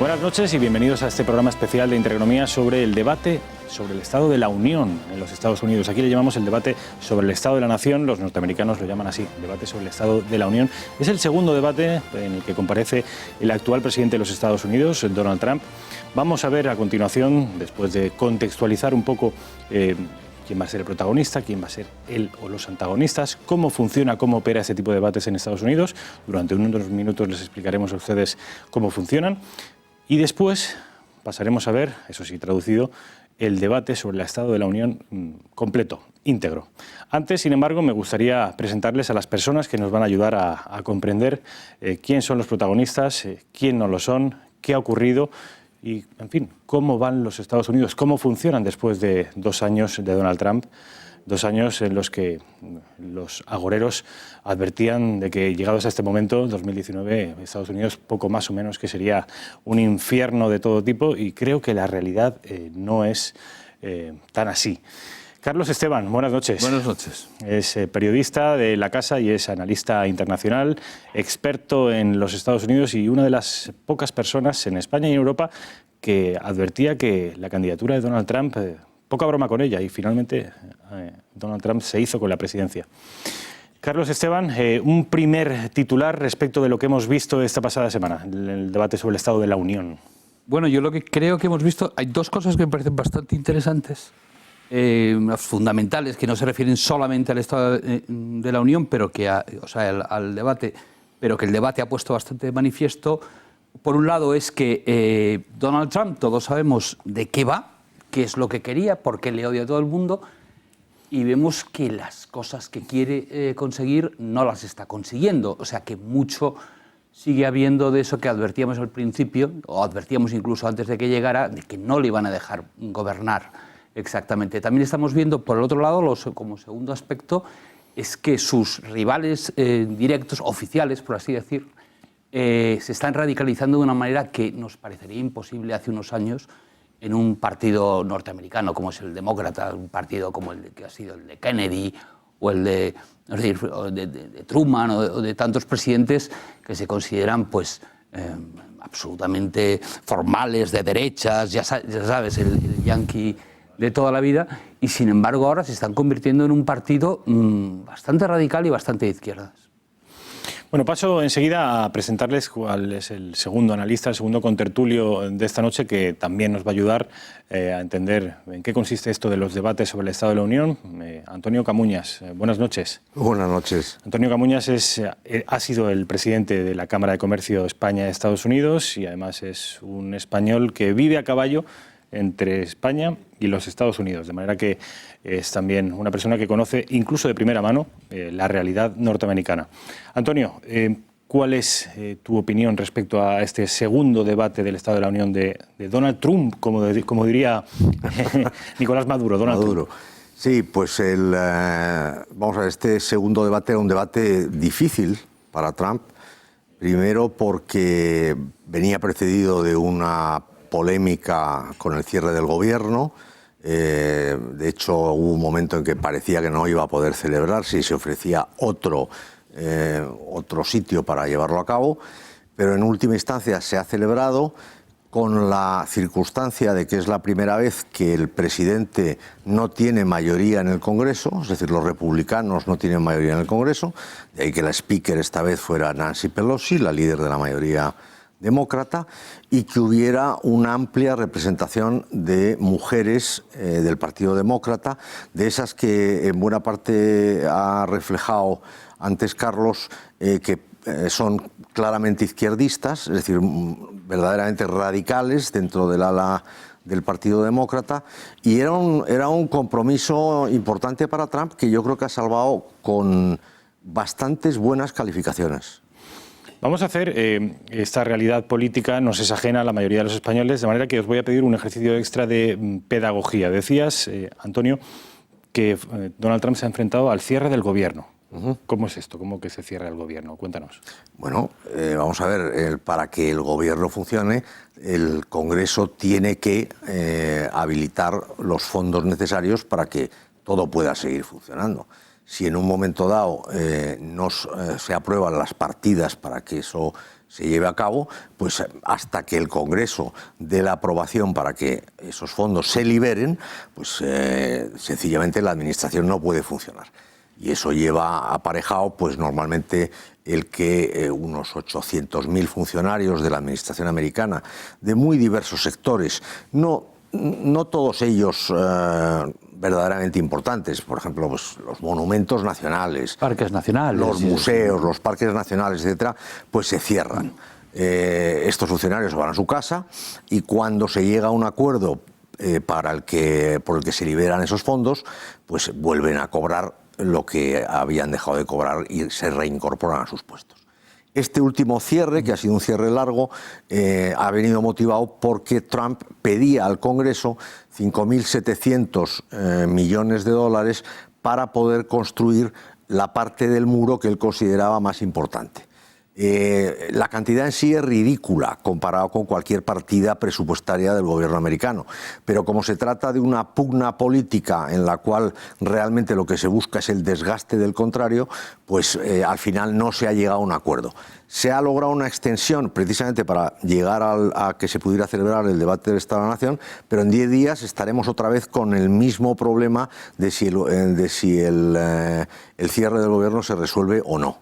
Buenas noches y bienvenidos a este programa especial de Intereconomía sobre el debate sobre el Estado de la Unión en los Estados Unidos. Aquí le llamamos el debate sobre el Estado de la Nación, los norteamericanos lo llaman así, debate sobre el Estado de la Unión. Es el segundo debate en el que comparece el actual presidente de los Estados Unidos, Donald Trump. Vamos a ver a continuación, después de contextualizar un poco quién va a ser el protagonista, quién va a ser él o los antagonistas, cómo funciona, cómo opera este tipo de debates en Estados Unidos. Durante unos minutos les explicaremos a ustedes cómo funcionan. Y después pasaremos a ver, eso sí traducido, el debate sobre el Estado de la Unión completo, íntegro. Antes, sin embargo, me gustaría presentarles a las personas que nos van a ayudar a comprender quién son los protagonistas, quién no lo son, qué ha ocurrido y, en fin, cómo van los Estados Unidos, cómo funcionan después de 2 años de Donald Trump. 2 años en los que los agoreros advertían de que llegados a este momento, 2019, Estados Unidos poco más o menos que sería un infierno de todo tipo, y creo que la realidad no es tan así. Carlos Esteban, buenas noches. Buenas noches. Es periodista de La Casa y es analista internacional, experto en los Estados Unidos y una de las pocas personas en España y en Europa que advertía que la candidatura de Donald Trump... poca broma con ella, y finalmente Donald Trump se hizo con la presidencia. Carlos Esteban, un primer titular respecto de lo que hemos visto esta pasada semana, el debate sobre el Estado de la Unión. Bueno, yo lo que creo que hemos visto, hay 2 cosas que me parecen bastante interesantes, fundamentales, que no se refieren solamente al Estado de la Unión, pero que al debate, pero que el debate ha puesto bastante de manifiesto. Por un lado es que Donald Trump, todos sabemos de qué va, qué es lo que quería, por qué le odia a todo el mundo, y vemos que las cosas que quiere conseguir no las está consiguiendo. O sea que mucho sigue habiendo de eso que advertíamos al principio, o advertíamos incluso antes de que llegara, de que no le iban a dejar gobernar exactamente. También estamos viendo, por el otro lado, como segundo aspecto, es que sus rivales directos, oficiales, por así decir, se están radicalizando de una manera que nos parecería imposible hace unos años, en un partido norteamericano como es el demócrata, un partido como el que ha sido el de Kennedy o el de Truman o de tantos presidentes que se consideran pues absolutamente formales, de derechas, ya sabes, el yanqui de toda la vida, y sin embargo ahora se están convirtiendo en un partido bastante radical y bastante de izquierdas. Bueno, paso enseguida a presentarles cuál es el segundo analista, el segundo contertulio de esta noche, que también nos va a ayudar a entender en qué consiste esto de los debates sobre el Estado de la Unión. Antonio Camuñas, buenas noches. Buenas noches. Antonio Camuñas ha sido el presidente de la Cámara de Comercio España-Estados Unidos y además es un español que vive a caballo entre España y los Estados Unidos, de manera que es también una persona que conoce, incluso de primera mano, la realidad norteamericana. Antonio, ¿cuál es tu opinión respecto a este segundo debate del Estado de la Unión de Donald Trump, como diría Nicolás Maduro? Trump. Sí, pues vamos a ver, este segundo debate era un debate difícil para Trump, primero porque venía precedido de una polémica con el cierre del gobierno. De hecho, hubo un momento en que parecía que no iba a poder celebrarse y se ofrecía otro sitio para llevarlo a cabo, pero en última instancia se ha celebrado con la circunstancia de que es la primera vez que el presidente no tiene mayoría en el Congreso, es decir, los republicanos no tienen mayoría en el Congreso, de ahí que la speaker esta vez fuera Nancy Pelosi, la líder de la mayoría demócrata, y que hubiera una amplia representación de mujeres del Partido Demócrata, de esas que en buena parte ha reflejado antes Carlos, que son claramente izquierdistas, es decir, verdaderamente radicales dentro del ala del Partido Demócrata, y era un compromiso importante para Trump que yo creo que ha salvado con bastantes buenas calificaciones. Vamos a hacer, esta realidad política nos es ajena a la mayoría de los españoles, de manera que os voy a pedir un ejercicio extra de pedagogía. Decías, Antonio, que Donald Trump se ha enfrentado al cierre del gobierno. ¿Cómo es esto? ¿Cómo que se cierra el gobierno? Cuéntanos. Bueno, vamos a ver, para que el gobierno funcione, el Congreso tiene que habilitar los fondos necesarios para que todo pueda seguir funcionando. si en un momento dado no se aprueban las partidas para que eso se lleve a cabo, pues hasta que el Congreso dé la aprobación para que esos fondos se liberen, pues sencillamente la Administración no puede funcionar. Y eso lleva aparejado, pues normalmente, el que unos 800.000 funcionarios de la Administración americana, de muy diversos sectores, no todos ellos verdaderamente importantes, por ejemplo, pues, los monumentos nacionales, parques nacionales, los museos, los parques nacionales, etcétera, pues se cierran. Estos funcionarios van a su casa y cuando se llega a un acuerdo por el que se liberan esos fondos, pues vuelven a cobrar lo que habían dejado de cobrar y se reincorporan a sus puestos. Este último cierre, que ha sido un cierre largo, ha venido motivado porque Trump pedía al Congreso 5.700 millones de dólares para poder construir la parte del muro que él consideraba más importante. La cantidad en sí es ridícula comparado con cualquier partida presupuestaria del gobierno americano, pero como se trata de una pugna política en la cual realmente lo que se busca es el desgaste del contrario, pues al final no se ha llegado a un acuerdo. Se ha logrado una extensión precisamente para llegar a que se pudiera celebrar el debate del Estado de la Nación, pero en 10 días estaremos otra vez con el mismo problema de si el cierre del gobierno se resuelve o no.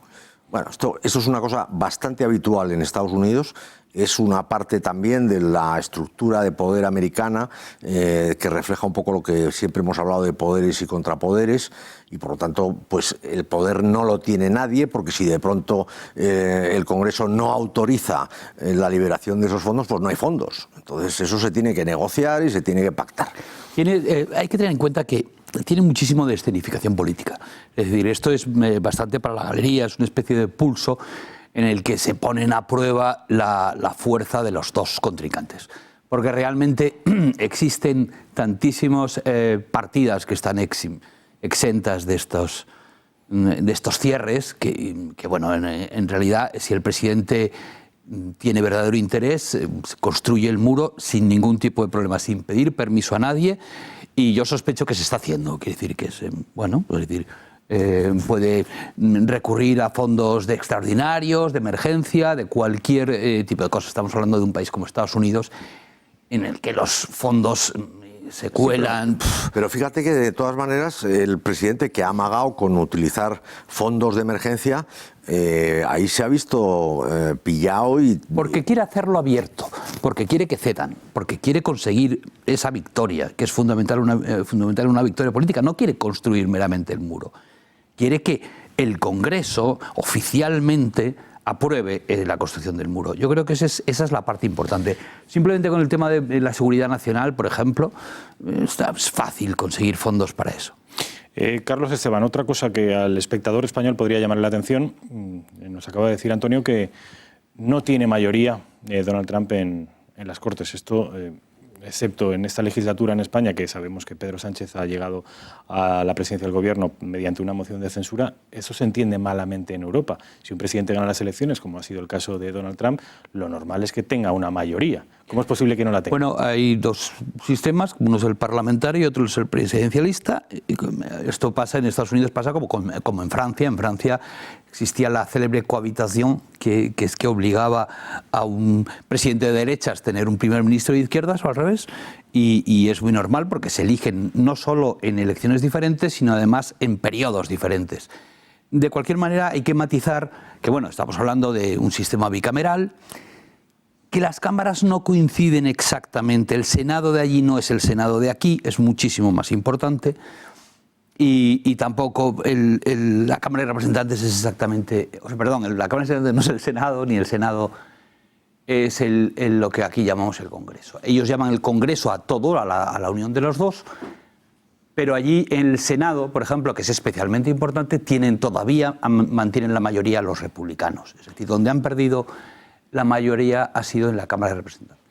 Bueno, eso es una cosa bastante habitual en Estados Unidos, es una parte también de la estructura de poder americana que refleja un poco lo que siempre hemos hablado de poderes y contrapoderes, y por lo tanto pues el poder no lo tiene nadie, porque si de pronto el Congreso no autoriza la liberación de esos fondos, pues no hay fondos. Entonces eso se tiene que negociar y se tiene que pactar. Hay que tener en cuenta que tiene muchísimo de escenificación política. Es decir, esto es bastante para la galería, es una especie de pulso en el que se ponen a prueba la fuerza de los dos contrincantes. Porque realmente existen tantísimas partidas que están exentas de estos cierres que bueno, en realidad, si el presidente tiene verdadero interés, construye el muro sin ningún tipo de problema, sin pedir permiso a nadie, y yo sospecho que se está haciendo. Quiere decir que puede recurrir a fondos extraordinarios, de emergencia, de cualquier tipo de cosa. Estamos hablando de un país como Estados Unidos, en el que los fondos se cuelan. Sí, pero fíjate que de todas maneras el presidente, que ha amagado con utilizar fondos de emergencia, ahí se ha visto pillado porque quiere hacerlo abierto, porque quiere que cedan, porque quiere conseguir esa victoria, que es fundamental en una victoria política. No quiere construir meramente el muro, quiere que el Congreso oficialmente apruebe la construcción del muro. Yo creo que esa es la parte importante. Simplemente con el tema de la seguridad nacional, por ejemplo, es fácil conseguir fondos para eso. Carlos Esteban, otra cosa que al espectador español podría llamarle la atención, nos acaba de decir Antonio que no tiene mayoría Donald Trump en las Cortes. Esto, excepto en esta legislatura en España, que sabemos que Pedro Sánchez ha llegado a la presidencia del gobierno mediante una moción de censura, eso se entiende malamente en Europa. Si un presidente gana las elecciones, como ha sido el caso de Donald Trump, lo normal es que tenga una mayoría. ¿Cómo es posible que no la tenga? Bueno, hay dos sistemas, uno es el parlamentario y otro es el presidencialista. Esto pasa en Estados Unidos, pasa como en Francia. En Francia existía la célebre cohabitación, que es que obligaba a un presidente de derechas tener un primer ministro de izquierdas o al revés, y es muy normal porque se eligen no solo en elecciones diferentes, sino además en periodos diferentes. De cualquier manera, hay que matizar que, bueno, estamos hablando de un sistema bicameral, que las cámaras no coinciden exactamente. El Senado de allí no es el Senado de aquí, es muchísimo más importante. Y tampoco la Cámara de Representantes es exactamente... la Cámara de Representantes no es el Senado, ni el Senado es lo que aquí llamamos el Congreso. Ellos llaman el Congreso a todo, a la unión de los dos, pero allí en el Senado, por ejemplo, que es especialmente importante, mantienen la mayoría los republicanos. Es decir, donde han perdido la mayoría ha sido en la Cámara de Representantes.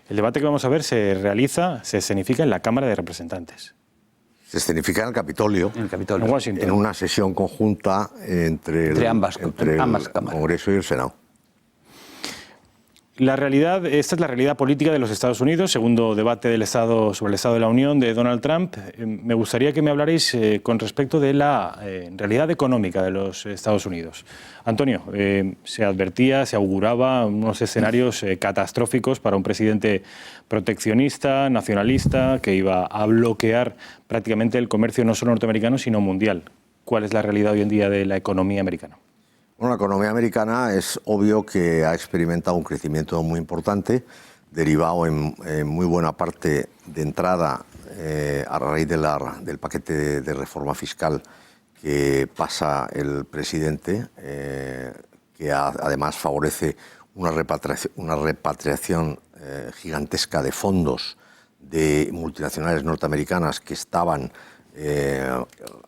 El debate que vamos a ver se escenifica en la Cámara de Representantes. Se escenifica en el Capitolio, en Washington, en una sesión conjunta entre ambas cámaras. el Congreso y el Senado. Esta es la realidad política de los Estados Unidos, segundo debate sobre el Estado de la Unión de Donald Trump. Me gustaría que me hablarais con respecto de la realidad económica de los Estados Unidos. Antonio, se advertía, se auguraba unos escenarios catastróficos para un presidente proteccionista, nacionalista, que iba a bloquear prácticamente el comercio no solo norteamericano, sino mundial. ¿Cuál es la realidad hoy en día de la economía americana? Bueno, la economía americana es obvio que ha experimentado un crecimiento muy importante, derivado en muy buena parte de entrada a raíz del paquete de reforma fiscal que pasa el presidente, que además favorece una repatriación gigantesca de fondos de multinacionales norteamericanas que estaban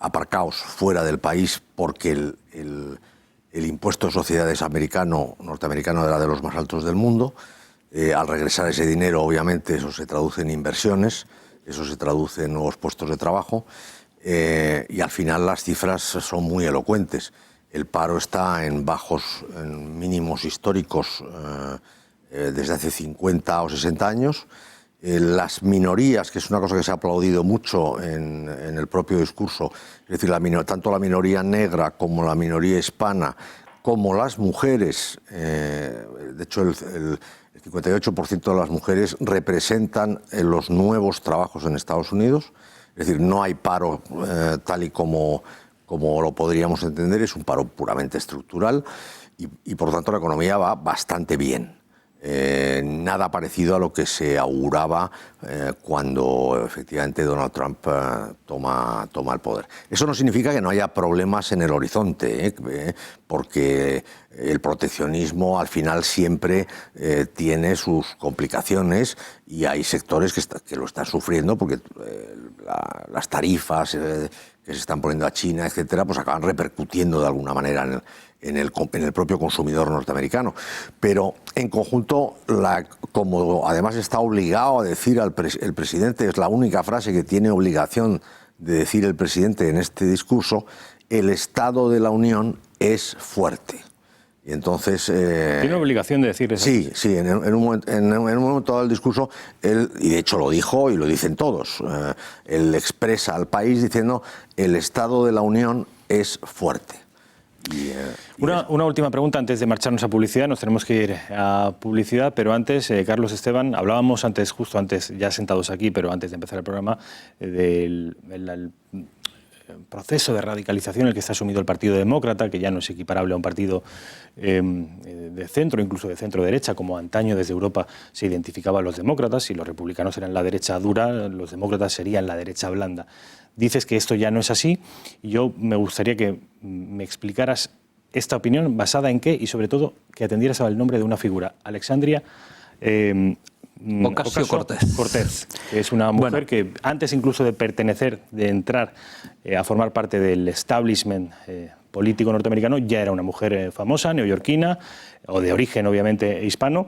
aparcados fuera del país porque el impuesto de sociedades norteamericano era de los más altos del mundo. Al regresar ese dinero, obviamente, eso se traduce en inversiones, eso se traduce en nuevos puestos de trabajo y al final las cifras son muy elocuentes. El paro está en mínimos históricos desde hace 50 o 60 años. Las minorías, que es una cosa que se ha aplaudido mucho en el propio discurso, es decir, tanto la minoría negra como la minoría hispana, como las mujeres, de hecho el 58% de las mujeres representan los nuevos trabajos en Estados Unidos, es decir, no hay paro tal y como lo podríamos entender, es un paro puramente estructural y por tanto la economía va bastante bien. Nada parecido a lo que se auguraba cuando efectivamente Donald Trump toma el poder. Eso no significa que no haya problemas en el horizonte, porque el proteccionismo al final siempre tiene sus complicaciones y hay sectores que lo están sufriendo porque las tarifas que se están poniendo a China, etcétera, pues acaban repercutiendo de alguna manera en el propio consumidor norteamericano. Pero en conjunto, como además está obligado a decir el presidente, es la única frase que tiene obligación de decir el presidente en este discurso, el Estado de la Unión es fuerte. Y entonces... ¿Tiene obligación de decir eso? Sí, en un momento dado del discurso, él, y de hecho lo dijo y lo dicen todos, él expresa al país diciendo el Estado de la Unión es fuerte. Una última pregunta antes de marcharnos a publicidad. Nos tenemos que ir a publicidad, pero antes, Carlos Esteban, hablábamos justo antes, ya sentados aquí, pero antes de empezar el programa, del proceso de radicalización en el que está sumido el Partido Demócrata, que ya no es equiparable a un partido de centro, incluso de centro-derecha, como antaño desde Europa se identificaban los demócratas. Si los republicanos eran la derecha dura, los demócratas serían la derecha blanda. Dices que esto ya no es así, y yo me gustaría que me explicaras esta opinión basada en qué, y sobre todo que atendieras al nombre de una figura, Alexandria Ocasio-Cortez, que es una mujer que antes incluso de entrar a formar parte del establishment político norteamericano, ya era una mujer famosa, neoyorquina, o de origen obviamente hispano.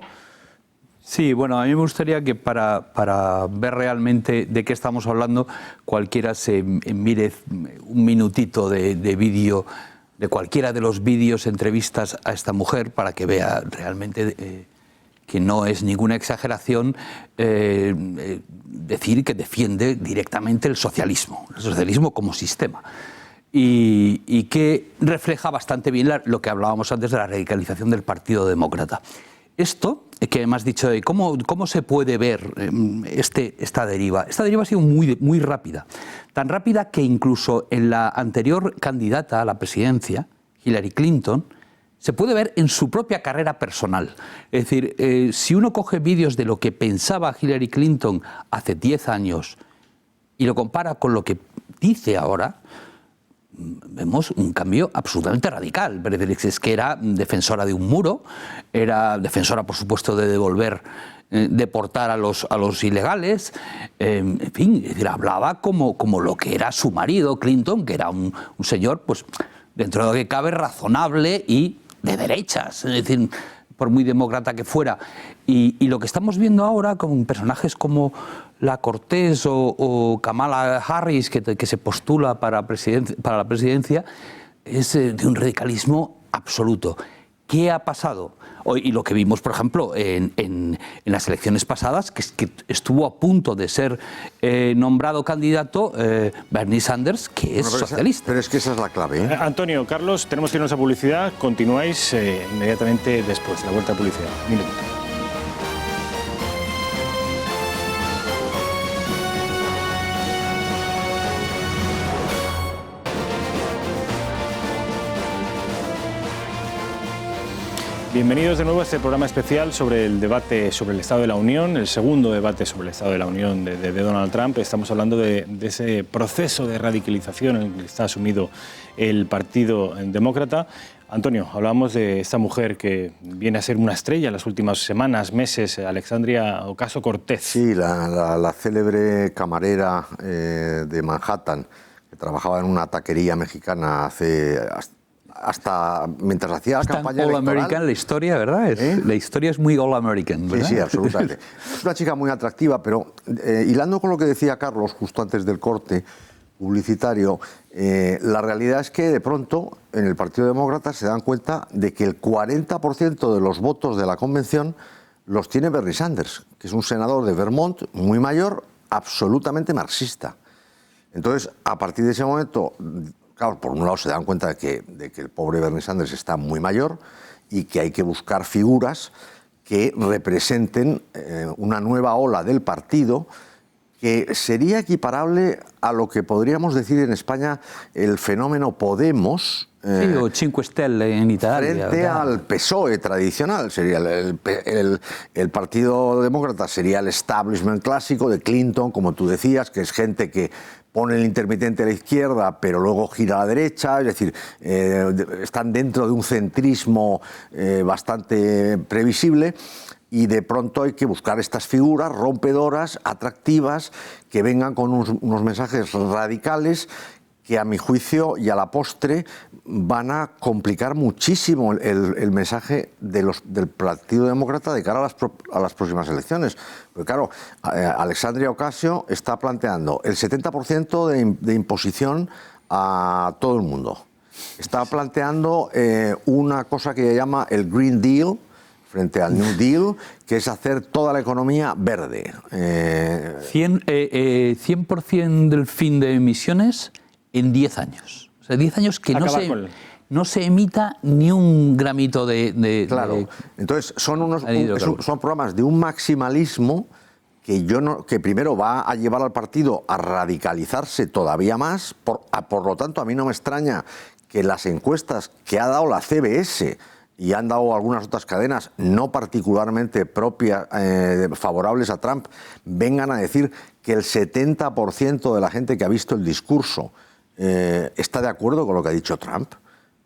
Sí, bueno, a mí me gustaría que para ver realmente de qué estamos hablando, cualquiera se mire un minutito de vídeo, de cualquiera de los vídeos, entrevistas a esta mujer, para que vea realmente que no es ninguna exageración decir que defiende directamente el socialismo como sistema. Y que refleja bastante bien lo que hablábamos antes de la radicalización del Partido Demócrata. Esto que me has dicho de cómo se puede ver esta deriva. Esta deriva ha sido muy rápida. Tan rápida que incluso en la anterior candidata a la presidencia, Hillary Clinton, se puede ver en su propia carrera personal. Es decir, si uno coge vídeos de lo que pensaba Hillary Clinton hace 10 años y lo compara con lo que dice ahora, vemos un cambio absolutamente radical. Es que era defensora de un muro, era defensora, por supuesto, de deportar a los ilegales, en fin, es decir, hablaba como lo que era su marido, Clinton, que era un señor, pues, dentro de lo que cabe, razonable y de derechas, es decir, por muy demócrata que fuera. Y lo que estamos viendo ahora con personajes como la Cortés o Kamala Harris, que se postula para la presidencia, es de un radicalismo absoluto, ¿Qué ha pasado? Y lo que vimos, por ejemplo, en las elecciones pasadas, que estuvo a punto de ser nombrado candidato Bernie Sanders, que es socialista. Pero es que esa es la clave, ¿eh? Antonio, Carlos, tenemos que irnos a publicidad. Continuáis inmediatamente después de la vuelta a publicidad. Un minuto. Bienvenidos de nuevo a este programa especial sobre el debate sobre el Estado de la Unión, el segundo debate sobre el Estado de la Unión de Donald Trump. Estamos hablando de ese proceso de radicalización en el que está sumido el Partido Demócrata. Antonio, hablábamos de esta mujer que viene a ser una estrella en las últimas semanas, meses, Alexandria Ocasio-Cortez. Sí, la célebre camarera de Manhattan, que trabajaba en una taquería mexicana hasta mientras hacía la campaña electoral. All-American la historia, ¿verdad? La historia es muy All-American, ¿verdad? Sí, absolutamente. Es una chica muy atractiva, pero hilando con lo que decía Carlos justo antes del corte publicitario, la realidad es que de pronto en el Partido Demócrata se dan cuenta de que el 40% de los votos de la convención los tiene Bernie Sanders, que es un senador de Vermont muy mayor, absolutamente marxista. Entonces, a partir de ese momento, claro, por un lado se dan cuenta de que el pobre Bernie Sanders está muy mayor y que hay que buscar figuras que representen una nueva ola del partido que sería equiparable a lo que podríamos decir en España el fenómeno Podemos. Sí, o Cinque Stelle en Italia. Frente al PSOE tradicional. Sería el Partido Demócrata sería el establishment clásico de Clinton, como tú decías, que es gente que pone el intermitente a la izquierda, pero luego gira a la derecha, es decir, están dentro de un centrismo bastante previsible. Y de pronto hay que buscar estas figuras rompedoras, atractivas, que vengan con unos mensajes radicales que a mi juicio y a la postre van a complicar muchísimo el mensaje del Partido Demócrata de cara a las próximas elecciones. Porque claro, Alexandria Ocasio está planteando el 70% de imposición a todo el mundo. Está planteando una cosa que ella llama el Green Deal, frente al New Deal, que es hacer toda la economía verde. 100% del fin de emisiones en 10 años. O sea, 10 años que no se emita ni un gramito de... Claro. Entonces, son programas de un maximalismo que primero va a llevar al partido a radicalizarse todavía más. Por lo tanto, a mí no me extraña que las encuestas que ha dado la CBS y han dado algunas otras cadenas no particularmente propias, favorables a Trump, vengan a decir que el 70% de la gente que ha visto el discurso está de acuerdo con lo que ha dicho Trump,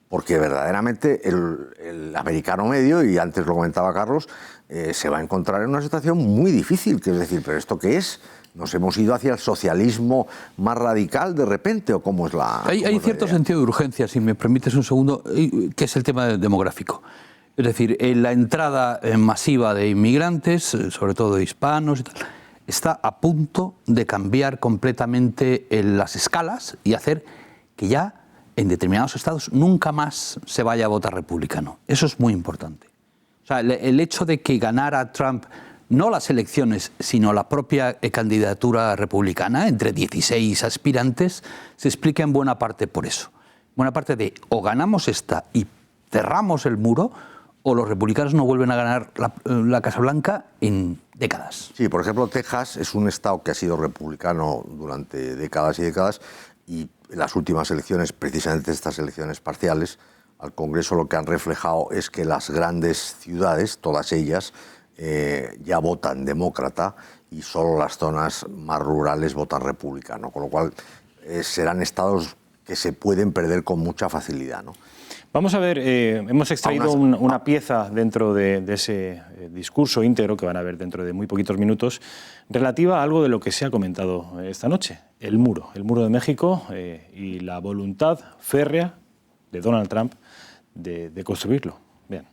porque verdaderamente el americano medio, y antes lo comentaba Carlos, se va a encontrar en una situación muy difícil, que es decir, ¿pero esto qué es? ¿Nos hemos ido hacia el socialismo más radical de repente o cómo es la...? Hay cierto sentido de urgencia, si me permites un segundo, que es el tema demográfico. Es decir, la entrada masiva de inmigrantes, sobre todo de hispanos y tal, está a punto de cambiar completamente las escalas y hacer que ya en determinados estados nunca más se vaya a votar republicano. Eso es muy importante. O sea, el hecho de que ganara Trump no las elecciones, sino la propia candidatura republicana, entre 16 aspirantes, se explica en buena parte por eso. Buena parte de o ganamos esta y cerramos el muro, o los republicanos no vuelven a ganar la Casa Blanca en décadas. Sí, por ejemplo, Texas es un estado que ha sido republicano durante décadas y décadas, y en las últimas elecciones, precisamente estas elecciones parciales, al Congreso lo que han reflejado es que las grandes ciudades, todas ellas, ya votan demócrata y solo las zonas más rurales votan republicano, con lo cual serán estados que se pueden perder con mucha facilidad, ¿no? Vamos a ver, hemos extraído una pieza dentro de ese discurso íntegro que van a ver dentro de muy poquitos minutos, relativa a algo de lo que se ha comentado esta noche, el muro de México y la voluntad férrea de Donald Trump de construirlo. Bien.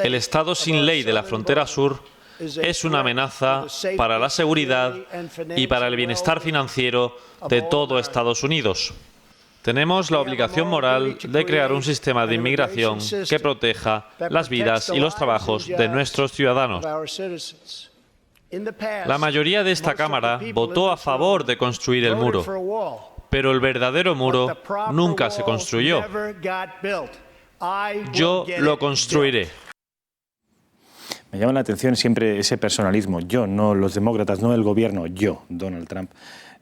El Estado sin ley de la frontera sur es una amenaza para la seguridad y para el bienestar financiero de todo Estados Unidos. Tenemos la obligación moral de crear un sistema de inmigración que proteja las vidas y los trabajos de nuestros ciudadanos. La mayoría de esta Cámara votó a favor de construir el muro, pero el verdadero muro nunca se construyó. Yo lo construiré. Me llama la atención siempre ese personalismo. Yo, no los demócratas, no el gobierno. Yo, Donald Trump.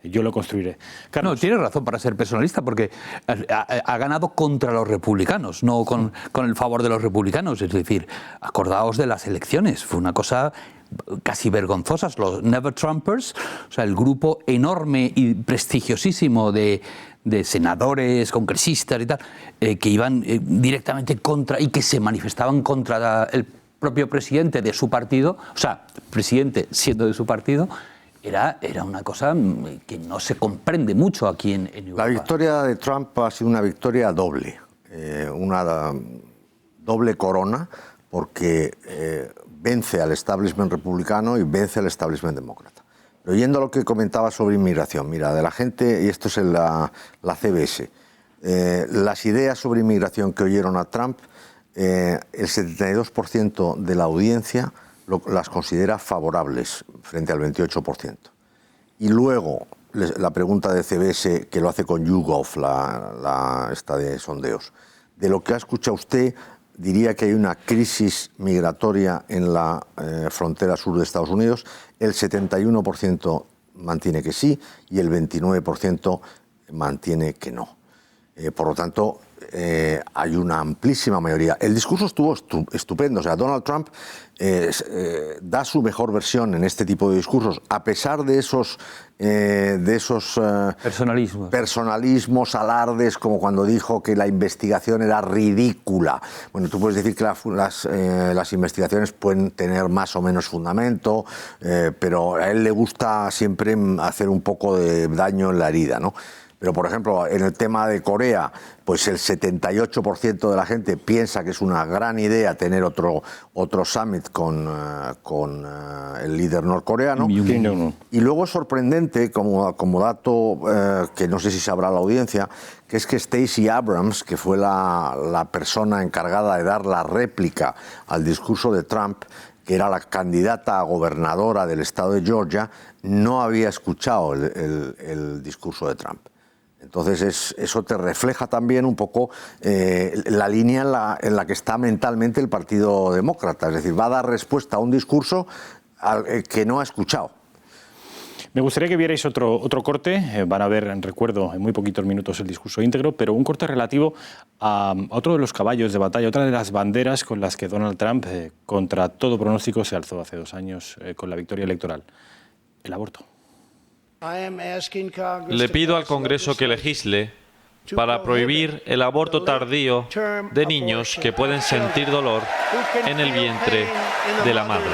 Yo lo construiré. Carlos. No, tiene razón para ser personalista, porque ha ganado contra los republicanos, no con el favor de los republicanos. Es decir, acordaos de las elecciones. Fue una cosa casi vergonzosa. Los Never Trumpers, o sea, el grupo enorme y prestigiosísimo de senadores, congresistas y tal, que iban directamente contra y que se manifestaban contra el propio presidente de su partido, o sea, presidente siendo de su partido. Era una cosa que no se comprende mucho aquí en Europa. La victoria de Trump ha sido una victoria doble, una doble corona, porque vence al establishment republicano y vence al establishment demócrata. Pero yendo a lo que comentaba sobre inmigración, mira, de la gente, y esto es la CBS, las ideas sobre inmigración que oyeron a Trump, el 72% de la audiencia las considera favorables frente al 28%. Y luego, la pregunta de CBS, que lo hace con YouGov, esta de sondeos, de lo que ha escuchado usted, diría que hay una crisis migratoria en la frontera sur de Estados Unidos. El 71% mantiene que sí y el 29% mantiene que no. Por lo tanto, hay una amplísima mayoría. El discurso estuvo estupendo. O sea, Donald Trump da su mejor versión en este tipo de discursos, a pesar de esos personalismos, alardes, como cuando dijo que la investigación era ridícula. Bueno, tú puedes decir que las investigaciones pueden tener más o menos fundamento, pero a él le gusta siempre hacer un poco de daño en la herida, ¿no? Pero, por ejemplo, en el tema de Corea, pues el 78% de la gente piensa que es una gran idea tener otro summit con el líder norcoreano. Y luego es sorprendente, como dato que no sé si sabrá la audiencia, que es que Stacey Abrams, que fue la persona encargada de dar la réplica al discurso de Trump, que era la candidata a gobernadora del estado de Georgia, no había escuchado el discurso de Trump. Entonces eso te refleja también un poco la línea en la que está mentalmente el Partido Demócrata. Es decir, va a dar respuesta a un discurso que no ha escuchado. Me gustaría que vierais otro corte. Van a ver, recuerdo, en muy poquitos minutos el discurso íntegro, pero un corte relativo a otro de los caballos de batalla, otra de las banderas con las que Donald Trump, contra todo pronóstico, se alzó hace 2 años con la victoria electoral: el aborto. Le pido al Congreso que legisle para prohibir el aborto tardío de niños que pueden sentir dolor en el vientre de la madre.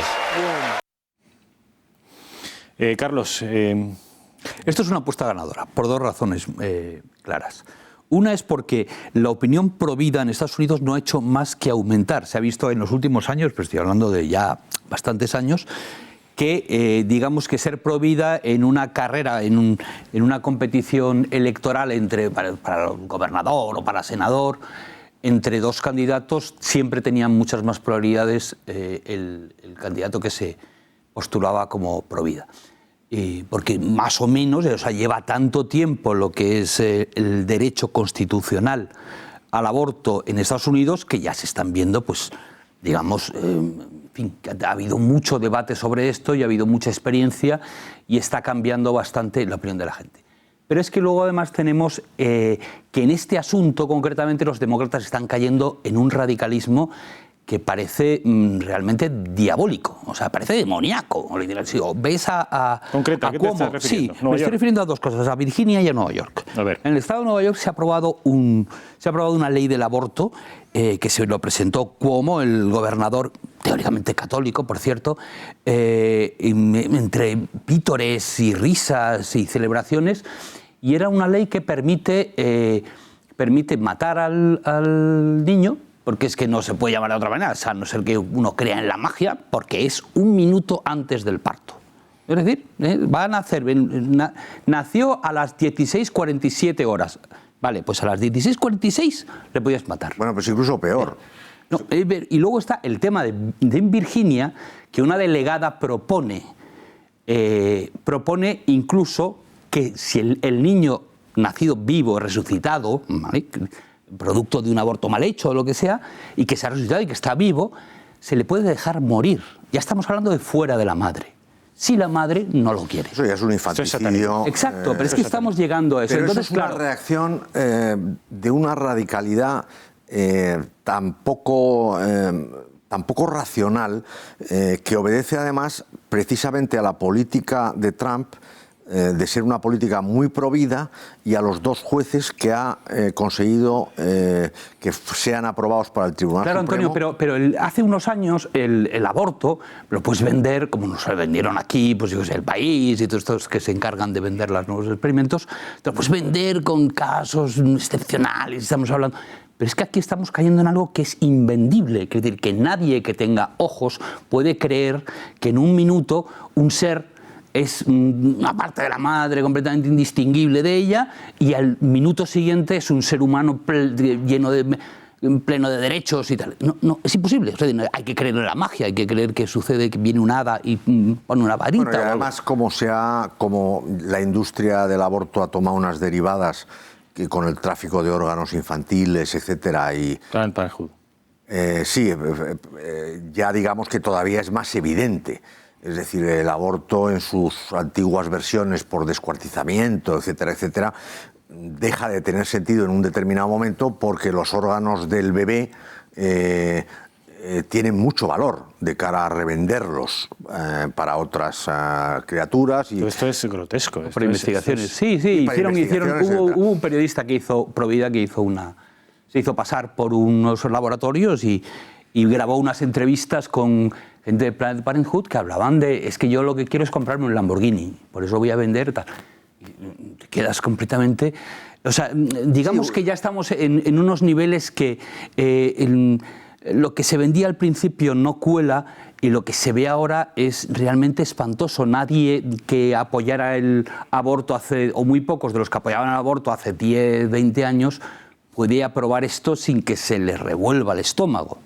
Carlos, esto es una apuesta ganadora, por 2 razones claras. Una es porque la opinión provida en Estados Unidos no ha hecho más que aumentar. Se ha visto en los últimos años, pero estoy hablando de ya bastantes años, que digamos que ser provida en una carrera, en una competición electoral para gobernador o para senador, entre 2 candidatos, siempre tenían muchas más probabilidades el candidato que se postulaba como provida. Porque más o menos, o sea, lleva tanto tiempo lo que es el derecho constitucional al aborto en Estados Unidos que ya se están viendo, pues, digamos, en fin, ha habido mucho debate sobre esto y ha habido mucha experiencia y está cambiando bastante la opinión de la gente. Pero es que luego además tenemos que en este asunto concretamente los demócratas están cayendo en un radicalismo que parece realmente diabólico, o sea, parece demoníaco. Ves a Concreta, ¿a qué te estás refiriendo? Sí, me estoy refiriendo a 2 cosas, a Virginia y a Nueva York. A ver. En el estado de Nueva York se ha aprobado una ley del aborto que se lo presentó Cuomo, el gobernador, teóricamente católico, por cierto, entre vítores y risas y celebraciones, y era una ley que permite matar al niño, porque es que no se puede llamar de otra manera, a no ser que uno crea en la magia, porque es 1 minuto antes del parto. Es decir, va a nacer, nació a las 16:47 horas. Vale, pues a las 16:46 le podías matar. Bueno, pues incluso peor. No, y luego está el tema de en Virginia, que una delegada propone incluso que si el niño nacido vivo, resucitado, ¿vale?, producto de un aborto mal hecho o lo que sea, y que se ha resucitado y que está vivo, se le puede dejar morir. Ya estamos hablando de fuera de la madre. Si la madre no lo quiere. Eso ya es un infanticidio. Exacto, pero es que estamos llegando a eso. Pero entonces, eso es una reacción de una radicalidad tan poco racional, que obedece además precisamente a la política de Trump, de ser una política muy provida, y a los 2 jueces que ha conseguido que sean aprobados para el Tribunal Supremo. Antonio, pero hace unos años el aborto lo puedes vender, como nos lo vendieron aquí, pues yo que sé, El País y todos estos que se encargan de vender los nuevos experimentos, lo puedes vender con casos excepcionales, estamos hablando. Pero es que aquí estamos cayendo en algo que es invendible, es decir, que nadie que tenga ojos puede creer que en un minuto un ser es una parte de la madre completamente indistinguible de ella, y al minuto siguiente es un ser humano pleno de derechos y tal. No, es imposible. O sea, hay que creer en la magia, hay que creer que sucede, que viene un hada y pone una varita. Bueno, y además, como la industria del aborto ha tomado unas derivadas que con el tráfico de órganos infantiles, etcétera, y Planned Parenthood. Sí, ya digamos que todavía es más evidente. Es decir, el aborto en sus antiguas versiones por descuartizamiento, etcétera, etcétera, deja de tener sentido en un determinado momento porque los órganos del bebé tienen mucho valor de cara a revenderlos para otras criaturas. Y esto es grotesco. Por investigaciones. Sí, hubo un periodista que hizo, Provida, que se hizo pasar por unos laboratorios y grabó unas entrevistas con gente de Planned Parenthood que hablaban de, es que yo lo que quiero es comprarme un Lamborghini, por eso voy a vender tal. Y te quedas completamente... O sea, digamos que ya estamos en unos niveles que lo que se vendía al principio no cuela, y lo que se ve ahora es realmente espantoso. Nadie que apoyara el aborto o muy pocos de los que apoyaban el aborto hace 10, 20 años, podía aprobar esto sin que se le revuelva el estómago.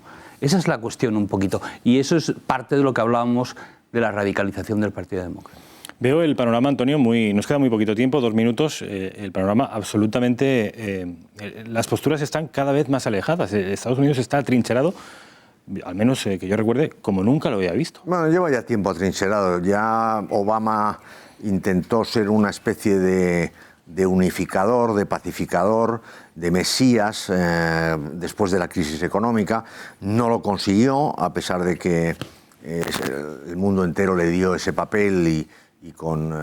Esa es la cuestión un poquito. Y eso es parte de lo que hablábamos de la radicalización del Partido Demócrata. Veo el panorama, Antonio, nos queda muy poquito tiempo, 2 minutos, el panorama absolutamente... las posturas están cada vez más alejadas. Estados Unidos está atrincherado, al menos que yo recuerde, como nunca lo había visto. Bueno, lleva ya tiempo atrincherado. Ya Obama intentó ser una especie de unificador, de pacificador, de mesías después de la crisis económica. No lo consiguió, a pesar de que el mundo entero le dio ese papel y con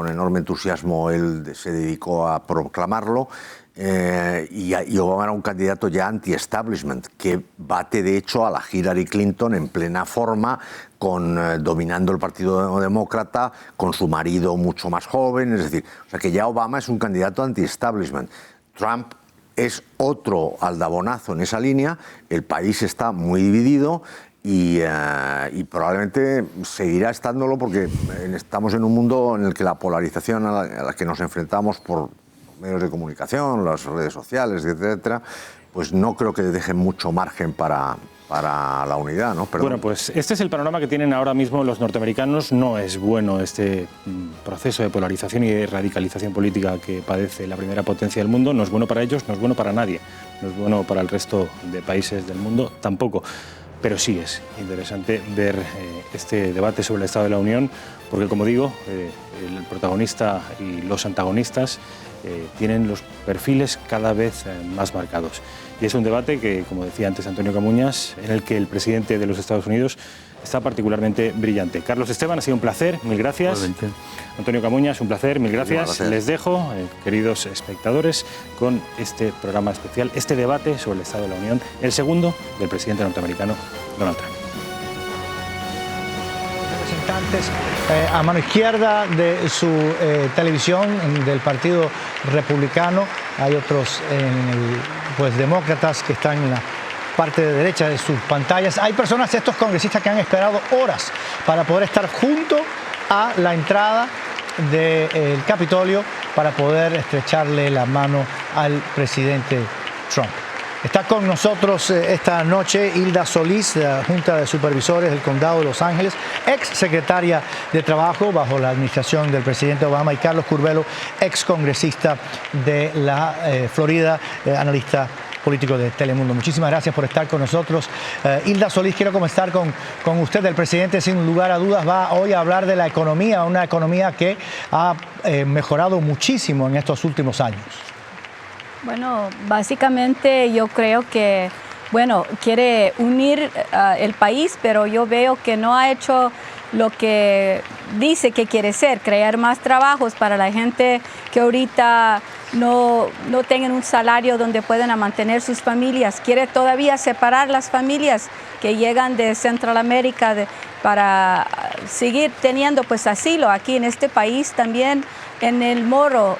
enorme entusiasmo él se dedicó a proclamarlo. Y Obama era un candidato ya anti-establishment, que bate de hecho a la Hillary Clinton en plena forma, dominando el Partido Demócrata, con su marido mucho más joven. Es decir, o sea que ya Obama es un candidato anti-establishment. Trump es otro aldabonazo en esa línea. El país está muy dividido y probablemente seguirá estándolo, porque estamos en un mundo en el que la polarización a la que nos enfrentamos por medios de comunicación, las redes sociales, etcétera, pues no creo que dejen mucho margen para la unidad, ¿no? Bueno, pues este es el panorama que tienen ahora mismo los norteamericanos. No es bueno este proceso de polarización y de radicalización política que padece la primera potencia del mundo. No es bueno para ellos, no es bueno para nadie. No es bueno para el resto de países del mundo tampoco. Pero sí es interesante ver este debate sobre el Estado de la Unión, porque, como digo, el protagonista y los antagonistas tienen los perfiles cada vez más marcados. Y es un debate que, como decía antes Antonio Camuñas, en el que el presidente de los Estados Unidos está particularmente brillante. Carlos Esteban, ha sido un placer, mil gracias. Igualmente. Antonio Camuñas, un placer, mil gracias. Les dejo, queridos espectadores, con este programa especial, este debate sobre el Estado de la Unión, el segundo del presidente norteamericano Donald Trump. Representantes a mano izquierda de su televisión del Partido Republicano. Hay otros demócratas que están en la parte de derecha de sus pantallas. Hay personas, estos congresistas, que han esperado horas para poder estar junto a la entrada del Capitolio para poder estrecharle la mano al presidente Trump. Está con nosotros esta noche Hilda Solís, de la Junta de Supervisores del Condado de Los Ángeles, ex secretaria de Trabajo bajo la administración del presidente Obama, y Carlos Curbelo, ex congresista de la Florida, analista político de Telemundo. Muchísimas gracias por estar con nosotros. Hilda Solís, quiero comenzar con usted. El presidente, sin lugar a dudas, va hoy a hablar de la economía, una economía que ha mejorado muchísimo en estos últimos años. Bueno, básicamente yo creo que, quiere unir el país, pero yo veo que no ha hecho lo que dice que quiere ser, crear más trabajos para la gente que ahorita no tengan un salario donde puedan mantener sus familias. Quiere todavía separar las familias que llegan de Centroamérica para seguir teniendo pues asilo aquí en este país también. En el Moro,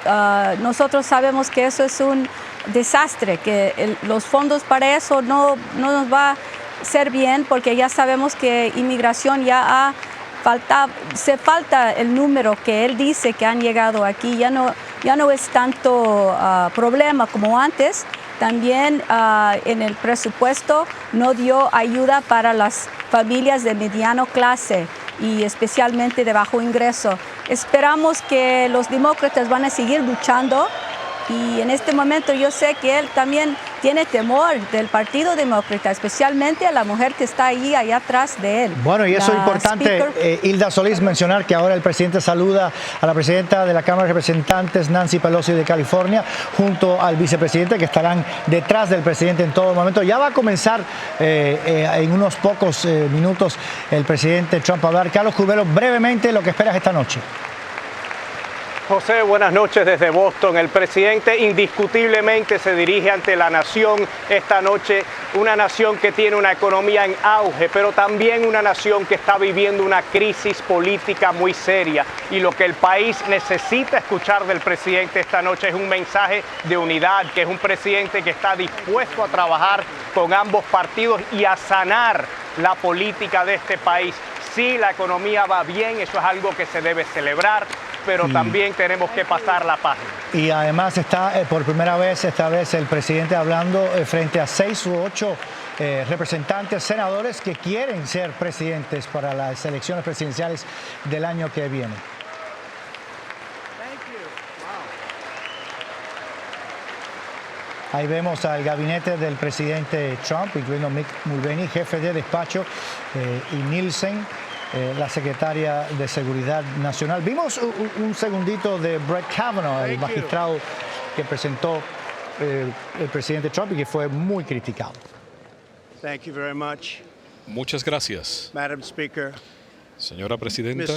nosotros sabemos que eso es un desastre, que los fondos para eso no nos va a ser bien, porque ya sabemos que inmigración ya falta el número que él dice que han llegado aquí, ya no es tanto problema como antes. También en el presupuesto no dio ayuda para las familias de mediano clase y especialmente de bajo ingreso. Esperamos que los demócratas van a seguir luchando, y en este momento yo sé que él también tiene temor del Partido Demócrata, especialmente a la mujer que está allá atrás de él. Bueno, y eso es importante, Hilda Solís, mencionar que ahora el presidente saluda a la presidenta de la Cámara de Representantes, Nancy Pelosi de California, junto al vicepresidente, que estarán detrás del presidente en todo momento. Ya va a comenzar en unos pocos minutos el presidente Trump a hablar. Carlos Curbelo, brevemente lo que esperas esta noche. José, buenas noches desde Boston. El presidente indiscutiblemente se dirige ante la nación esta noche, una nación que tiene una economía en auge, pero también una nación que está viviendo una crisis política muy seria. Y lo que el país necesita escuchar del presidente esta noche es un mensaje de unidad, que es un presidente que está dispuesto a trabajar con ambos partidos y a sanar la política de este país. Sí, la economía va bien, eso es algo que se debe celebrar, pero también tenemos que pasar la página. Y además está por primera vez, esta vez, el presidente hablando frente a 6 u 8 representantes, senadores que quieren ser presidentes para las elecciones presidenciales del año que viene. Ahí vemos al gabinete del presidente Trump, incluyendo Mick Mulvaney, jefe de despacho, y Nielsen, la secretaria de Seguridad Nacional. Vimos un segundito de Brett Kavanaugh, el magistrado que presentó el presidente Trump y que fue muy criticado. Muchas gracias. Señora Presidenta,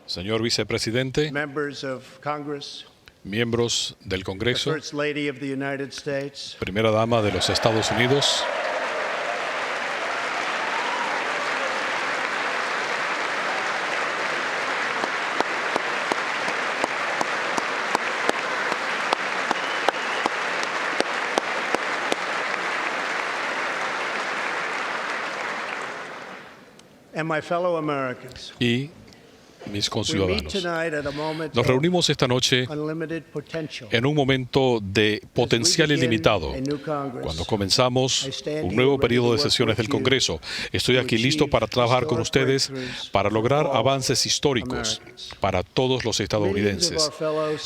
señor Vicepresidente, miembros del Congreso, Primera Dama de los Estados Unidos, y mis conciudadanos. Nos reunimos esta noche en un momento de potencial ilimitado. Cuando comenzamos un nuevo periodo de sesiones del Congreso, estoy aquí listo para trabajar con ustedes para lograr avances históricos para todos los estadounidenses.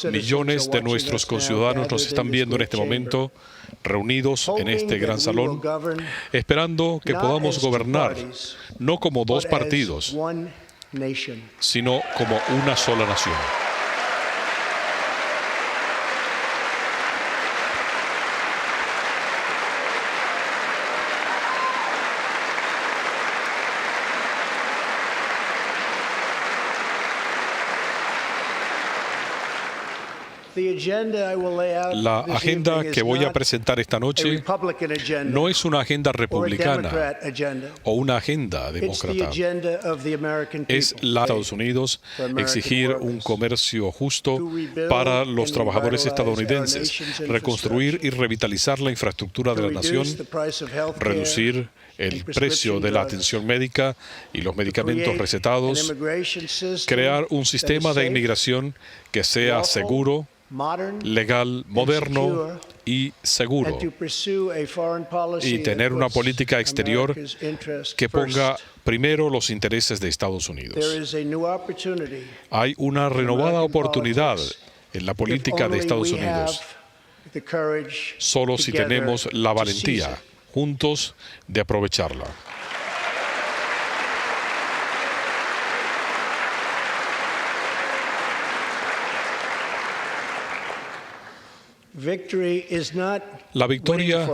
Millones de nuestros conciudadanos nos están viendo en este momento, reunidos en este gran salón, esperando que podamos gobernar no como dos partidos, sino como una sola nación. La agenda que voy a presentar esta noche no es una agenda republicana o una agenda demócrata. Es la de Estados Unidos exigir un comercio justo para los trabajadores estadounidenses, reconstruir y revitalizar la infraestructura de la nación, reducir el precio de la atención médica y los medicamentos recetados, crear un sistema de inmigración que sea seguro, legal, moderno y seguro, y tener una política exterior que ponga primero los intereses de Estados Unidos. Hay una renovada oportunidad en la política de Estados Unidos, solo si tenemos la valentía juntos de aprovecharla. La victoria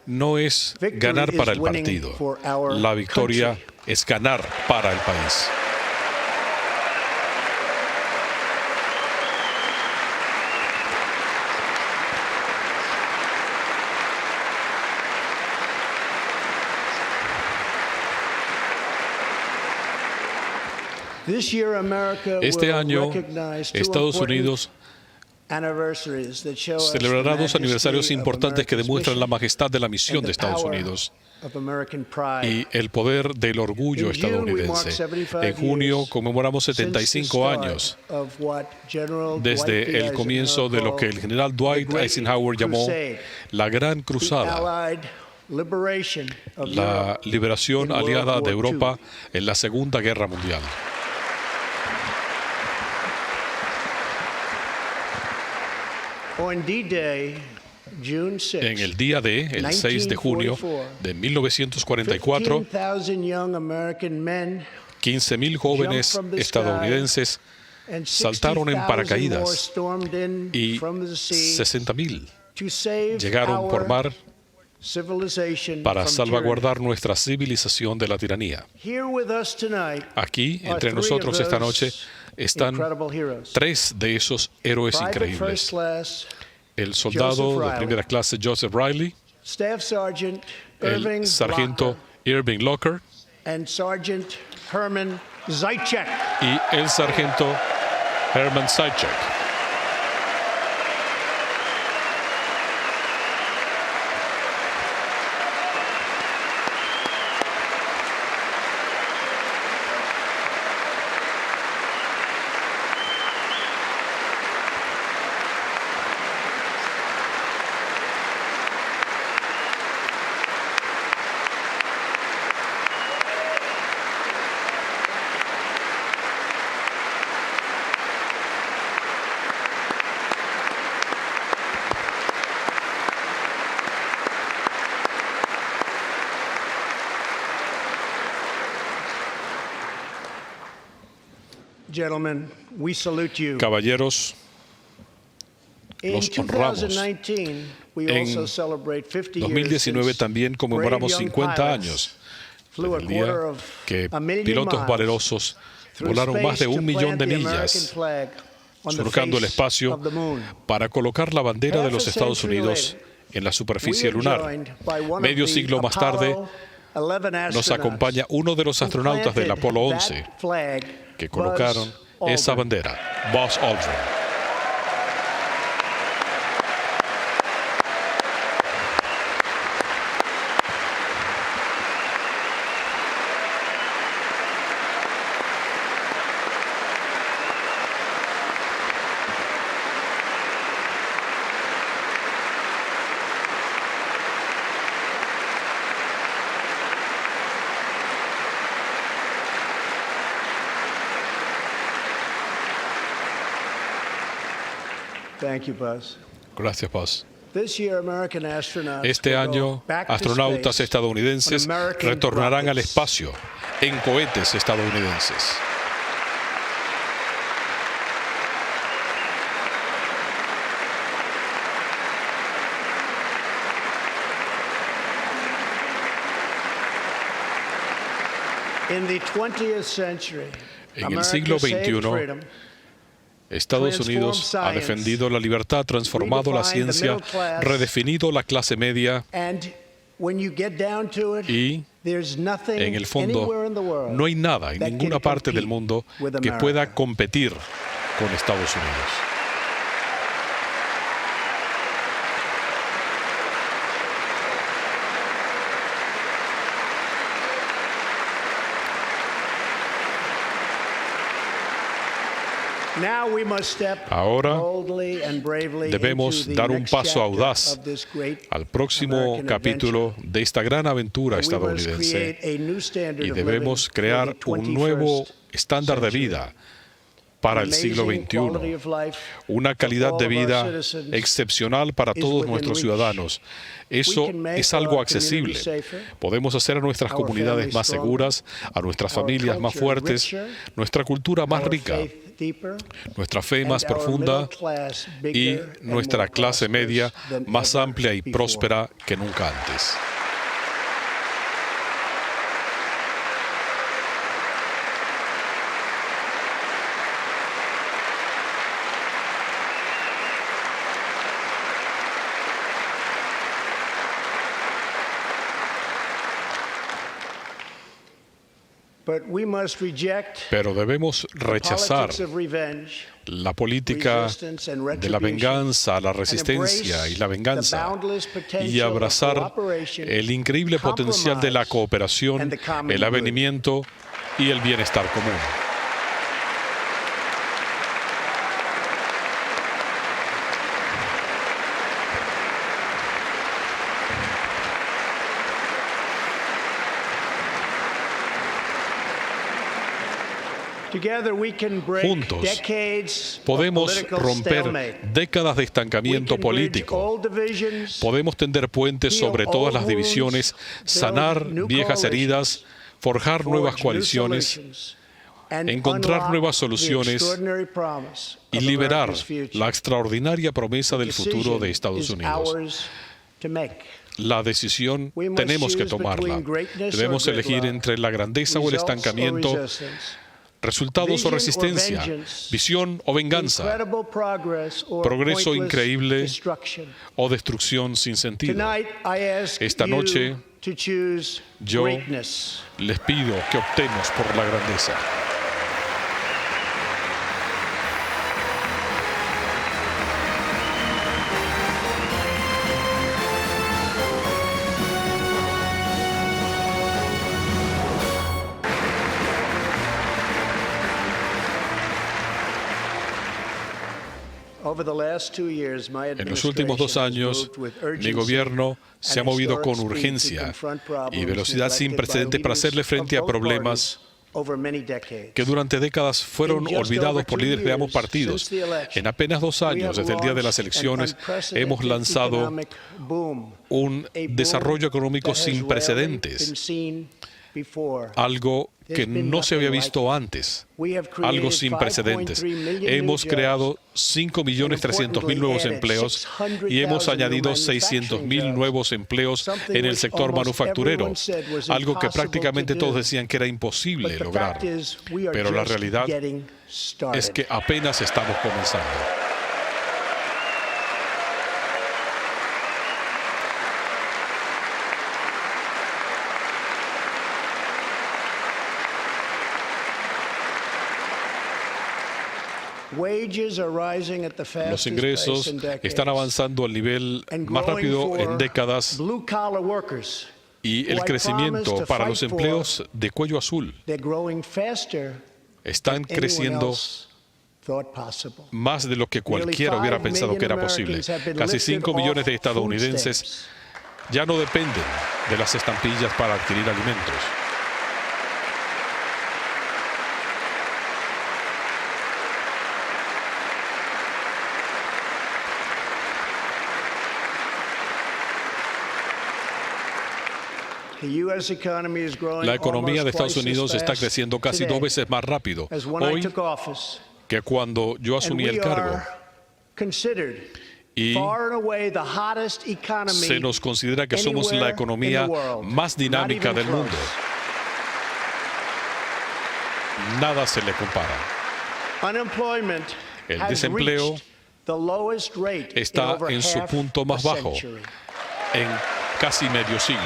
no es ganar para el partido. La victoria es ganar para el país. Este año, Estados Unidos celebrará 2 aniversarios importantes que demuestran la majestad de la misión de Estados Unidos y el poder del orgullo estadounidense. En junio conmemoramos 75 años desde el comienzo de lo que el general Dwight Eisenhower llamó la Gran Cruzada, la liberación aliada de Europa en la Segunda Guerra Mundial. En el día D, el 6 de junio de 1944, 15.000 jóvenes estadounidenses saltaron en paracaídas y 60.000 llegaron por mar para salvaguardar nuestra civilización de la tiranía. Aquí, entre nosotros esta noche, están 3 de esos héroes increíbles. El soldado de primera clase Joseph Riley, el sargento Irving Locker y el sargento Herman Zaitchik. Caballeros, los honramos. En 2019 también conmemoramos 50 años desde el día que pilotos valerosos volaron más de 1 millón de millas surcando el espacio para colocar la bandera de los Estados Unidos en la superficie lunar. Medio siglo más tarde, nos acompaña uno de los astronautas del Apolo 11 que colocaron esa bandera, Buzz Aldrin. Gracias, Buzz. Este año, astronautas estadounidenses retornarán al espacio en cohetes estadounidenses. En el siglo XXI, Estados Unidos ha defendido la libertad, transformado la ciencia, redefinido la clase media y, en el fondo, no hay nada en ninguna parte del mundo que pueda competir con Estados Unidos. Ahora debemos dar un paso audaz al próximo capítulo de esta gran aventura estadounidense y debemos crear un nuevo estándar de vida para el siglo XXI, una calidad de vida excepcional para todos nuestros ciudadanos. Eso es algo accesible. Podemos hacer a nuestras comunidades más seguras, a nuestras familias más fuertes, nuestra cultura más rica, nuestra fe más profunda y nuestra clase media más amplia y próspera que nunca antes. Pero debemos rechazar la política de la venganza, la resistencia y la venganza y abrazar el increíble potencial de la cooperación, el avenimiento y el bienestar común. Juntos podemos romper décadas de estancamiento político, podemos tender puentes sobre todas las divisiones, sanar viejas heridas, forjar nuevas coaliciones, encontrar nuevas soluciones y liberar la extraordinaria promesa del futuro de Estados Unidos. La decisión tenemos que tomarla. Debemos elegir entre la grandeza o el estancamiento, resultados o resistencia, visión o venganza, progreso increíble o destrucción sin sentido. Esta noche yo les pido que optemos por la grandeza. En los últimos 2 años, mi gobierno se ha movido con urgencia y velocidad sin precedentes para hacerle frente a problemas que durante décadas fueron olvidados por líderes de ambos partidos. En apenas 2 años, desde el día de las elecciones, hemos lanzado un desarrollo económico sin precedentes, algo que no se había visto antes, algo sin precedentes. Hemos creado 5.300.000 nuevos empleos y hemos añadido 600.000 nuevos empleos en el sector manufacturero, algo que prácticamente todos decían que era imposible lograr. Pero la realidad es que apenas estamos comenzando. Los ingresos están avanzando al nivel más rápido en décadas y el crecimiento para los empleos de cuello azul están creciendo más de lo que cualquiera hubiera pensado que era posible. Casi 5 millones de estadounidenses ya no dependen de las estampillas para adquirir alimentos. La economía de Estados Unidos está creciendo casi 2 veces más rápido hoy que cuando yo asumí el cargo. Y se nos considera que somos la economía más dinámica del mundo. Nada se le compara. El desempleo está en su punto más bajo en casi medio siglo.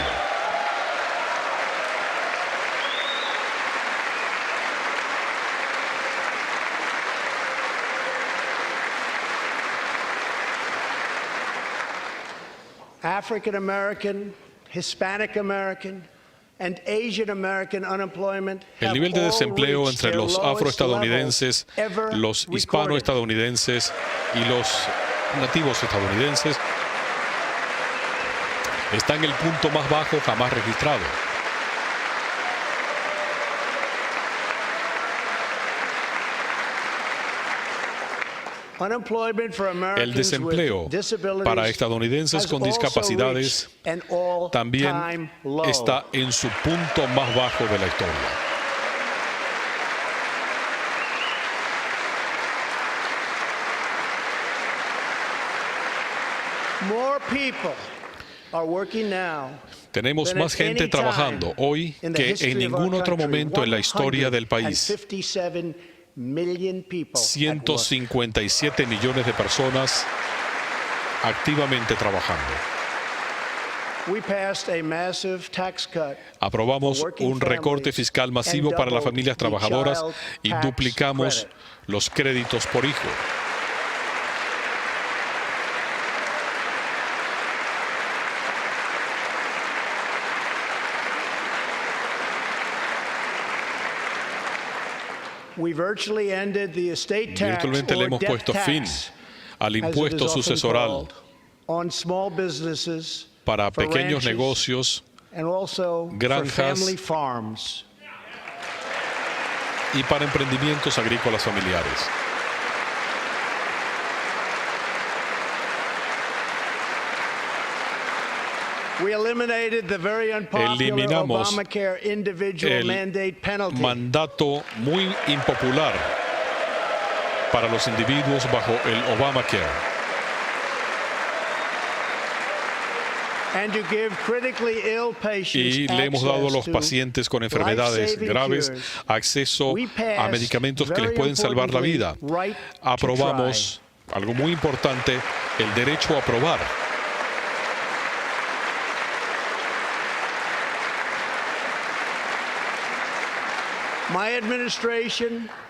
African American, Hispanic American, El nivel de desempleo entre los afroestadounidenses, los hispanoestadounidenses y los nativos estadounidenses está en el punto más bajo jamás registrado. El desempleo para estadounidenses con discapacidades también está en su punto más bajo de la historia. Tenemos más gente trabajando hoy que en ningún otro momento en la historia del país. 157 millones de personas activamente trabajando. Aprobamos un recorte fiscal masivo para las familias trabajadoras y duplicamos los créditos por hijo. Virtualmente le hemos puesto fin al impuesto sucesoral para pequeños negocios, granjas y para emprendimientos agrícolas familiares. Eliminamos el mandato muy impopular para los individuos bajo el Obamacare. Y le hemos dado a los pacientes con enfermedades graves acceso a medicamentos que les pueden salvar la vida. Aprobamos algo muy importante, el derecho a probar.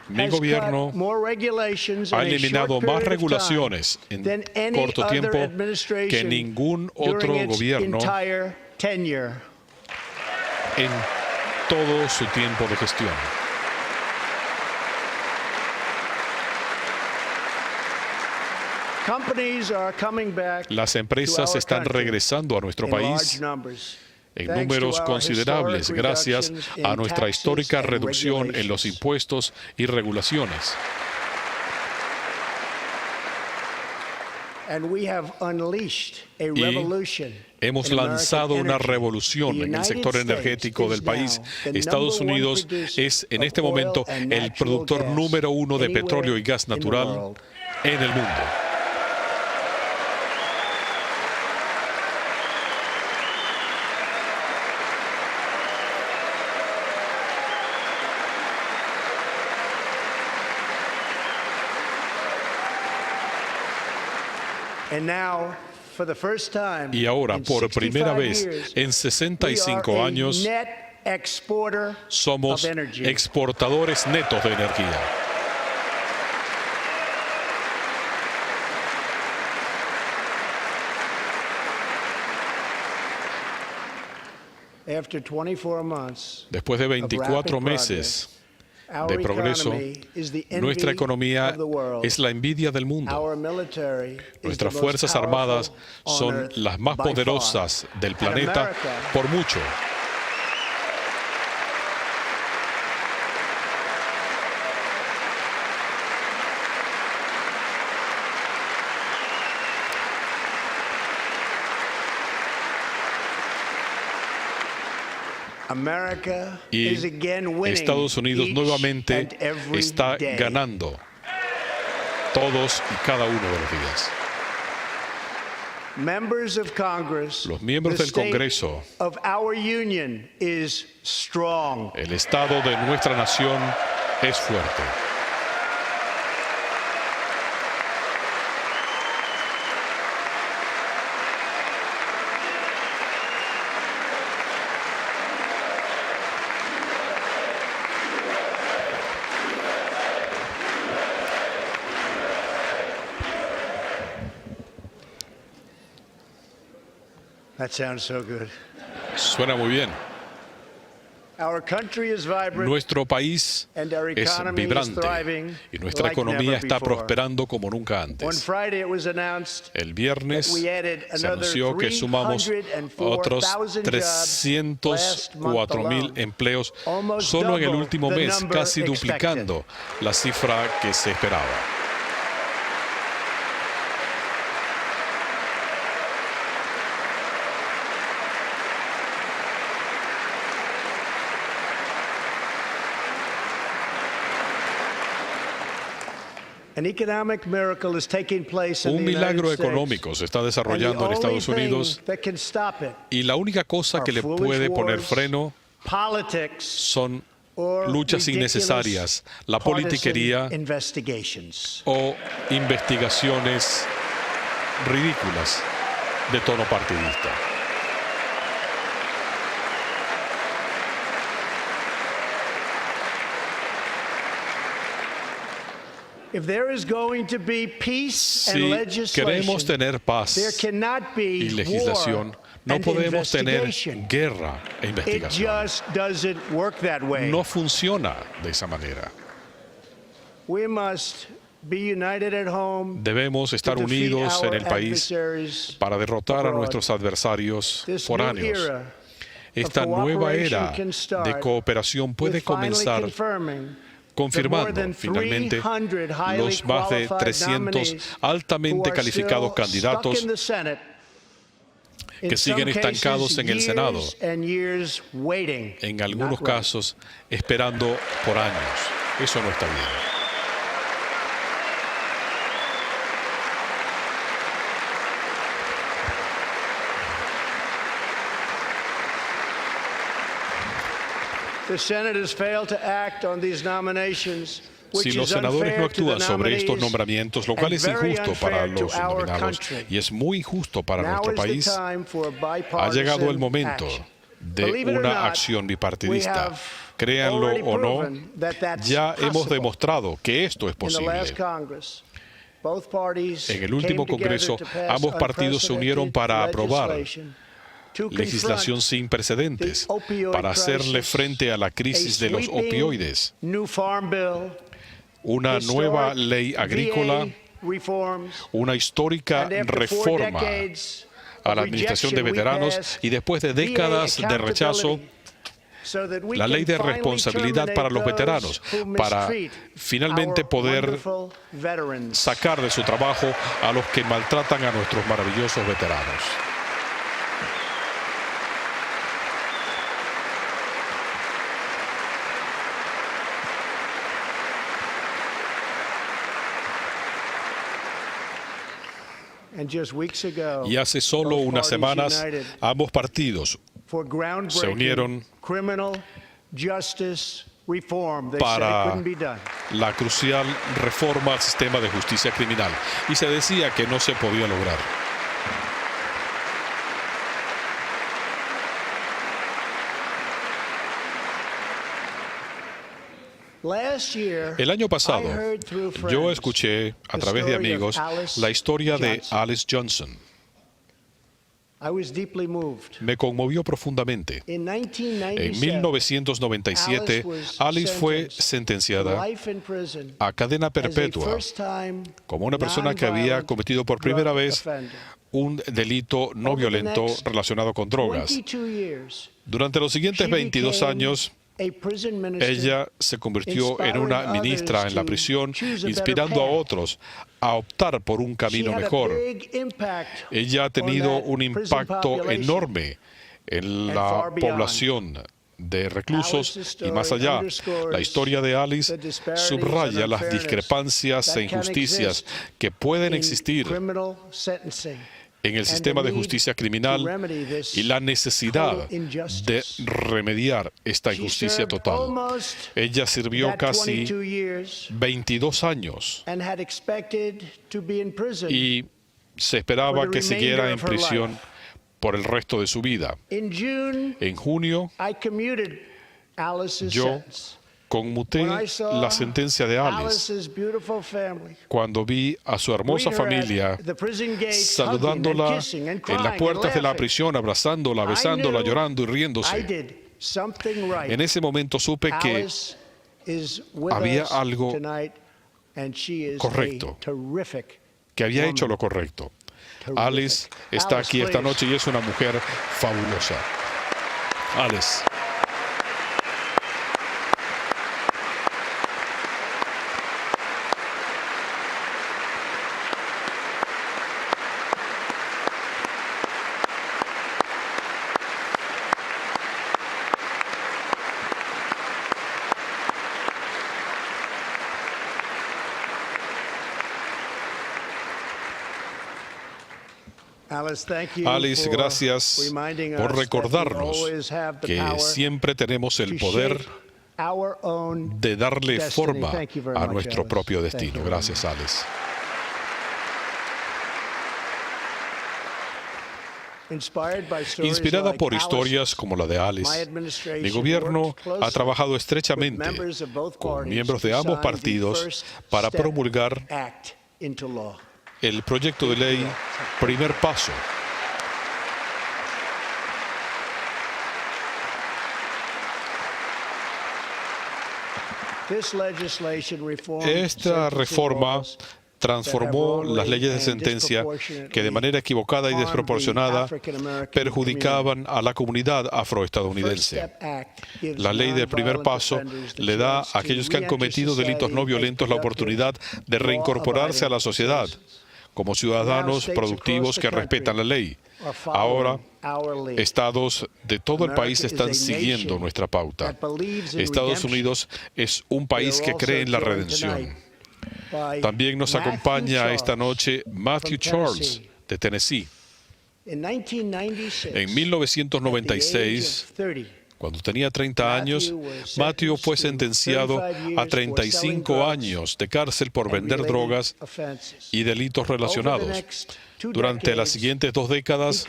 Mi gobierno ha eliminado más regulaciones en corto tiempo que ningún otro gobierno en todo su tiempo de gestión. Las empresas están regresando a nuestro país en números considerables gracias a nuestra histórica reducción en los impuestos y regulaciones. Y hemos lanzado una revolución en el sector energético del país. Estados Unidos es en este momento el productor número 1 de petróleo y gas natural en el mundo. Y ahora, por primera vez en 65 años, somos exportadores netos de energía. Después de 24 meses de progreso, nuestra economía es la envidia del mundo. Nuestras Fuerzas Armadas son las más poderosas del planeta por mucho. Y Estados Unidos nuevamente está ganando todos y cada uno de los días. Los miembros del Congreso, el Estado de nuestra nación es fuerte. That sounds so good. Suena muy bien. Nuestro país es vibrante y nuestra economía está prosperando como nunca antes. El viernes se anunció que sumamos otros 304.000 empleos solo en el último mes, casi duplicando la cifra que se esperaba. Un milagro económico se está desarrollando en Estados Unidos y la única cosa que le puede poner freno son luchas innecesarias, la politiquería o investigaciones ridículas de tono partidista. Si queremos tener paz y legislación, no podemos tener guerra e investigación. No funciona de esa manera. Debemos estar unidos en el país para derrotar a nuestros adversarios foráneos. Esta nueva era de cooperación puede comenzar confirmando finalmente los más de 300 altamente calificados candidatos que siguen estancados en el Senado, en algunos casos esperando por años. Eso no está bien. Si los senadores no actúan sobre estos nombramientos, lo cual es injusto para los nominados y es muy injusto para nuestro país, ha llegado el momento de una acción bipartidista. Créanlo o no, ya hemos demostrado que esto es posible. En el último Congreso, ambos partidos se unieron para aprobar legislación sin precedentes para hacerle frente a la crisis de los opioides, una nueva ley agrícola, una histórica reforma a la administración de veteranos y después de décadas de rechazo, la ley de responsabilidad para los veteranos, para finalmente poder sacar de su trabajo a los que maltratan a nuestros maravillosos veteranos. Y hace solo unas semanas, ambos partidos se unieron para la crucial reforma al sistema de justicia criminal. Y se decía que no se podía lograr. El año pasado, yo escuché a través de amigos la historia de Alice Johnson. Me conmovió profundamente. En 1997, Alice fue sentenciada a cadena perpetua como una persona que había cometido por primera vez un delito no violento relacionado con drogas. Durante los siguientes 22 años, ella se convirtió en una ministra en la prisión, inspirando a otros a optar por un camino mejor. Ella ha tenido un impacto enorme en la población de reclusos y más allá. La historia de Alice subraya las discrepancias e injusticias que pueden existir en el sistema de justicia criminal y la necesidad de remediar esta injusticia total. Ella sirvió casi 22 años y se esperaba que siguiera en prisión por el resto de su vida. En junio, yo conmuté la sentencia de Alice cuando vi a su hermosa familia saludándola en las puertas de la prisión, abrazándola, besándola, llorando y riéndose. En ese momento supe que había algo correcto, que había hecho lo correcto. Alice está aquí esta noche y es una mujer fabulosa. Alice. Alice, gracias por recordarnos que siempre tenemos el poder de darle forma a nuestro propio destino. Gracias, Alice. Inspirada por historias como la de Alice, mi gobierno ha trabajado estrechamente con miembros de ambos partidos para promulgar el proyecto de ley Primer Paso. Esta reforma transformó las leyes de sentencia que de manera equivocada y desproporcionada perjudicaban a la comunidad afroestadounidense. La ley del primer paso le da a aquellos que han cometido delitos no violentos la oportunidad de reincorporarse a la sociedad como ciudadanos productivos que respetan la ley. Ahora, estados de todo el país están siguiendo nuestra pauta. Estados Unidos es un país que cree en la redención. También nos acompaña esta noche Matthew Charles, de Tennessee. En 1996, cuando tenía 30 años, Matthew fue sentenciado a 35 años de cárcel por vender drogas y delitos relacionados. Durante las siguientes 2 décadas,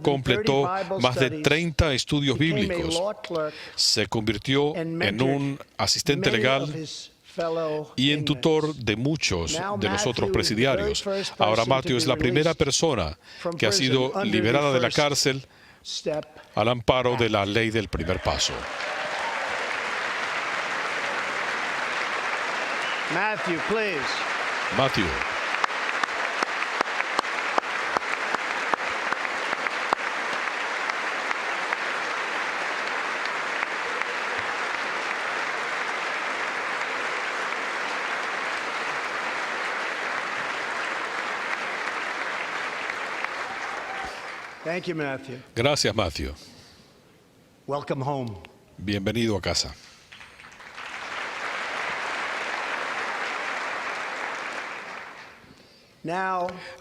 completó más de 30 estudios bíblicos. Se convirtió en un asistente legal y en tutor de muchos de los otros presidiarios. Ahora Matthew es la primera persona que ha sido liberada de la cárcel al amparo de la ley del primer paso. Matthew, please. Matthew. Thank you, Matthew. Gracias, Matthew. Welcome home. Bienvenido a casa.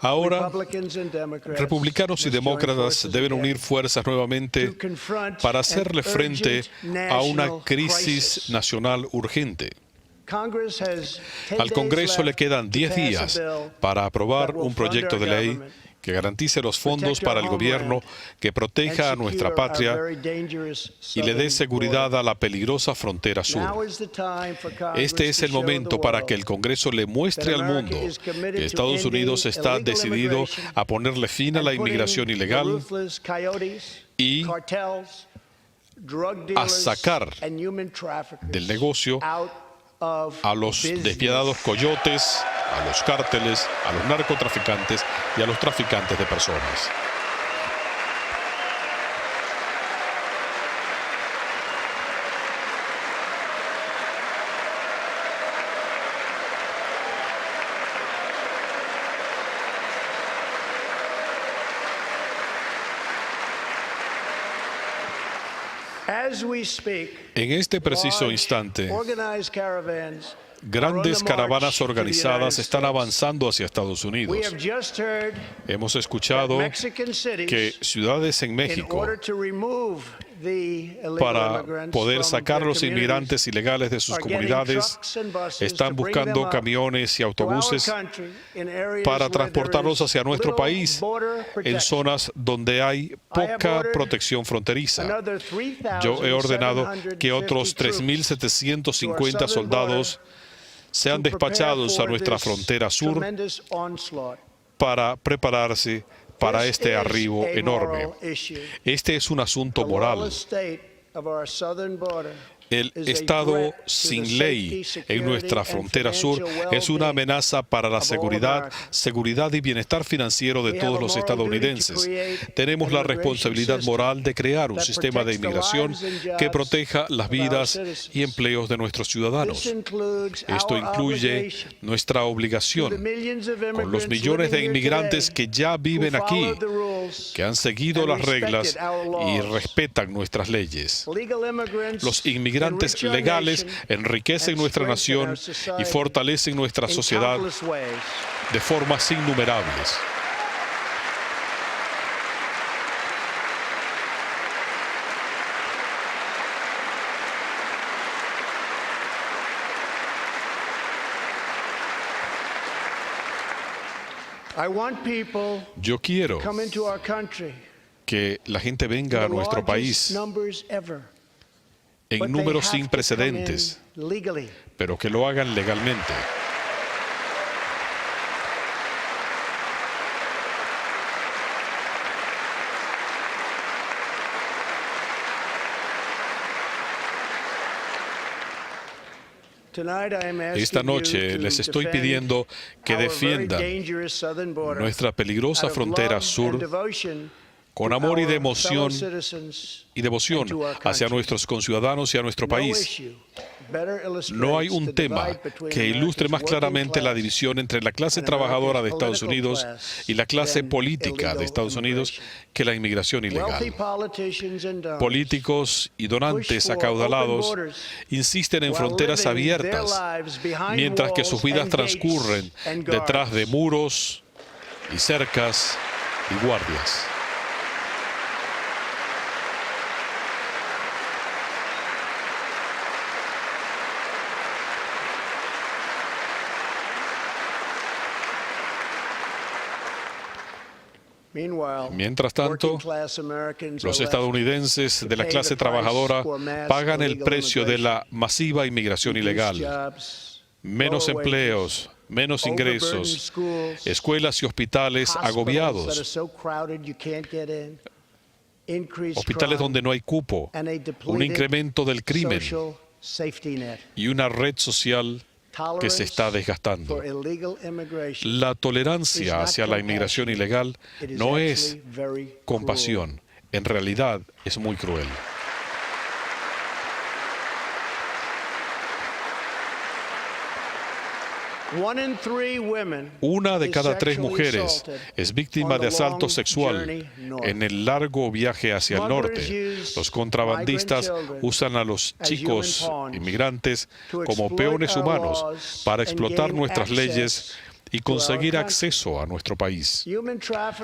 Ahora, republicanos y demócratas deben unir fuerzas nuevamente para hacerle frente a una crisis nacional urgente. Al Congreso le quedan 10 días para aprobar un proyecto de ley que garantice los fondos para el gobierno, que proteja a nuestra patria y le dé seguridad a la peligrosa frontera sur. Este es el momento para que el Congreso le muestre al mundo que Estados Unidos está decidido a ponerle fin a la inmigración ilegal y a sacar del negocio a los despiadados coyotes, a los cárteles, a los narcotraficantes y a los traficantes de personas. En este preciso instante, grandes caravanas organizadas están avanzando hacia Estados Unidos. Hemos escuchado que ciudades en México, para poder sacar a los inmigrantes ilegales de sus comunidades, están buscando camiones y autobuses para transportarlos hacia nuestro país en zonas donde hay poca protección fronteriza. Yo he ordenado que otros 3.750 soldados sean despachados a nuestra frontera sur para prepararse para este arribo enorme. Este es un asunto moral. El Estado sin ley en nuestra frontera sur es una amenaza para la seguridad y bienestar financiero de todos los estadounidenses. Tenemos la responsabilidad moral de crear un sistema de inmigración que proteja las vidas y empleos de nuestros ciudadanos. Esto incluye nuestra obligación con los millones de inmigrantes que ya viven aquí, que han seguido las reglas y respetan nuestras leyes. Los inmigrantes legales enriquecen nuestra nación y fortalecen nuestra sociedad de formas innumerables. Yo quiero que la gente venga a nuestro país en números sin precedentes, pero que lo hagan legalmente. Esta noche les estoy pidiendo que defiendan nuestra peligrosa frontera sur con amor y devoción hacia nuestros conciudadanos y a nuestro país. No hay un tema que ilustre más claramente la división entre la clase trabajadora de Estados Unidos y la clase política de Estados Unidos que la inmigración ilegal. Políticos y donantes acaudalados insisten en fronteras abiertas, mientras que sus vidas transcurren detrás de muros y cercas y guardias. Mientras tanto, los estadounidenses de la clase trabajadora pagan el precio de la masiva inmigración ilegal. Menos empleos, menos ingresos, escuelas y hospitales agobiados, hospitales donde no hay cupo, un incremento del crimen y una red social que se está desgastando. La tolerancia hacia la inmigración ilegal no es compasión, en realidad es muy cruel. Una de cada 3 mujeres es víctima de asalto sexual en el largo viaje hacia el norte. Los contrabandistas usan a los chicos inmigrantes como peones humanos para explotar nuestras leyes y conseguir acceso a nuestro país.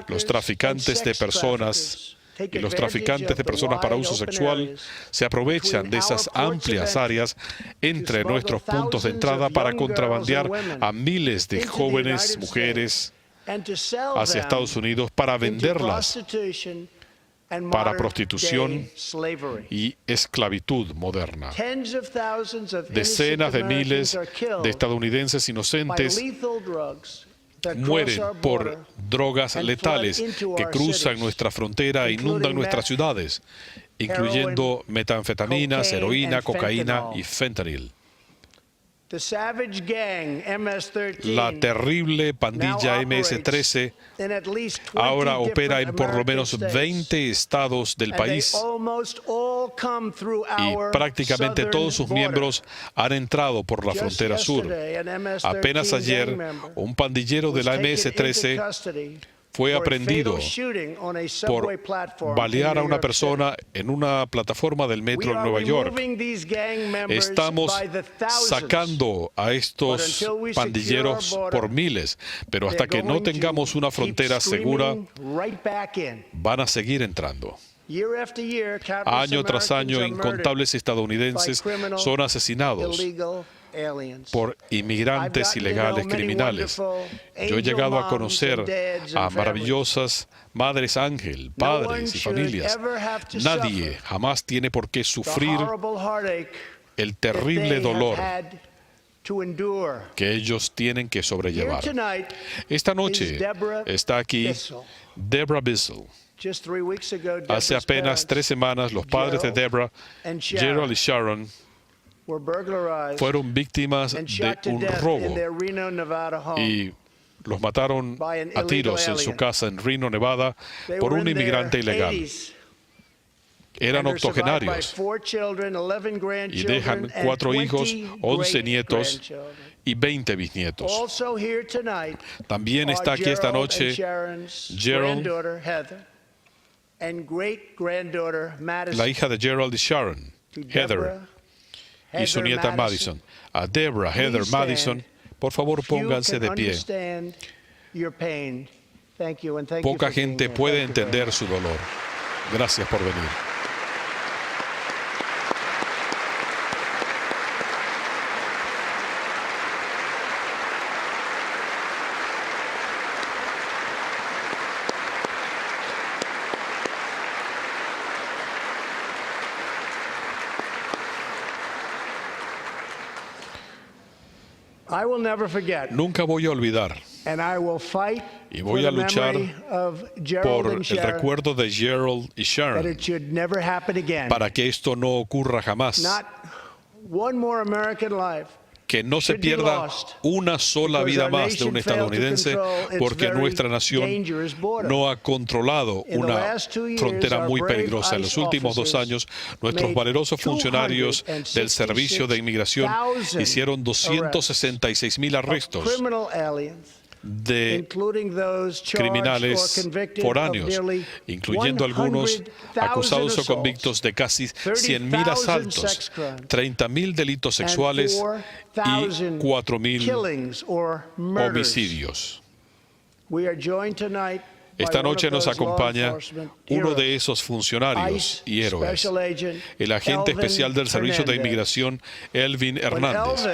Los traficantes de personas y los traficantes de personas para uso sexual se aprovechan de esas amplias áreas entre nuestros puntos de entrada para contrabandear a miles de jóvenes mujeres hacia Estados Unidos para venderlas para prostitución y esclavitud moderna. Decenas de miles de estadounidenses inocentes mueren por drogas letales que cruzan nuestra frontera e inundan nuestras ciudades, incluyendo metanfetaminas, heroína, cocaína y fentanil. La terrible pandilla MS-13 ahora opera en por lo menos 20 estados del país y prácticamente todos sus miembros han entrado por la frontera sur. Apenas ayer, un pandillero de la MS-13 fue aprendido por balear a una persona en una plataforma del metro en Nueva York. Estamos sacando a estos pandilleros por miles, pero hasta que no tengamos una frontera segura, van a seguir entrando. Año tras año, incontables estadounidenses son asesinados por inmigrantes ilegales criminales. Yo he llegado a conocer a maravillosas madres ángel, padres y familias. Nadie jamás tiene por qué sufrir el terrible dolor que ellos tienen que sobrellevar. Esta noche está aquí Deborah Bissell, Hace apenas 3 semanas, los padres de Deborah, Gerald y Sharon, fueron víctimas de un robo y los mataron a tiros en su casa en Reno, Nevada, por un inmigrante ilegal. Eran octogenarios y dejan 4 hijos, 11 nietos y 20 bisnietos. También está aquí esta noche Gerald, la hija de Gerald y Sharon, Heather, y su nieta Madison. A Deborah, Heather, Madison, por favor pónganse de pie. Poca gente puede entender su dolor. Gracias por venir. Nunca voy a olvidar y voy a luchar por el recuerdo de Gerald y Sharon para que esto no ocurra jamás. Que no se pierda una sola vida más de un estadounidense porque nuestra nación no ha controlado una frontera muy peligrosa. En los últimos 2 años, nuestros valerosos funcionarios del Servicio de Inmigración hicieron 266,000 arrestos de criminales foráneos, incluyendo algunos acusados o convictos de casi 100,000 asaltos, 30,000 delitos sexuales y 4,000 homicidios. Esta noche nos acompaña uno de esos funcionarios y héroes, el agente especial del Servicio de Inmigración, Elvin Hernández.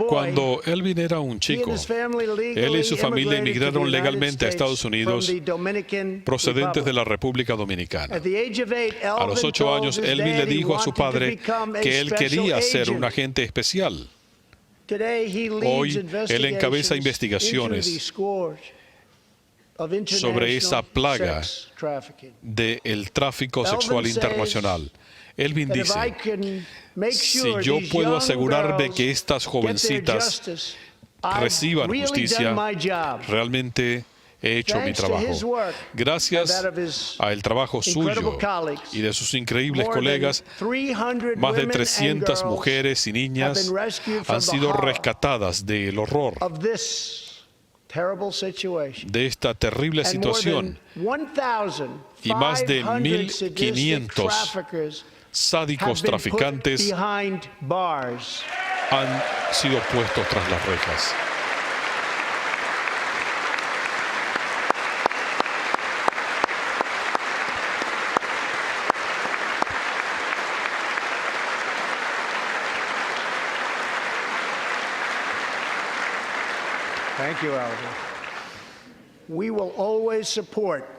Cuando Elvin era un chico, él y su familia emigraron legalmente a Estados Unidos procedentes de la República Dominicana. A los 8 años, Elvin le dijo a su padre que él quería ser un agente especial. Hoy, él encabeza investigaciones sobre esa plaga del tráfico sexual internacional. Elvin dice, si yo puedo asegurarme que estas jovencitas reciban justicia, realmente he hecho mi trabajo. Gracias al trabajo suyo y de sus increíbles colegas, más de 300 mujeres y niñas han sido rescatadas del horror de esta terrible situación, y más de 1,500 sádicos traficantes han sido puestos tras las rejas.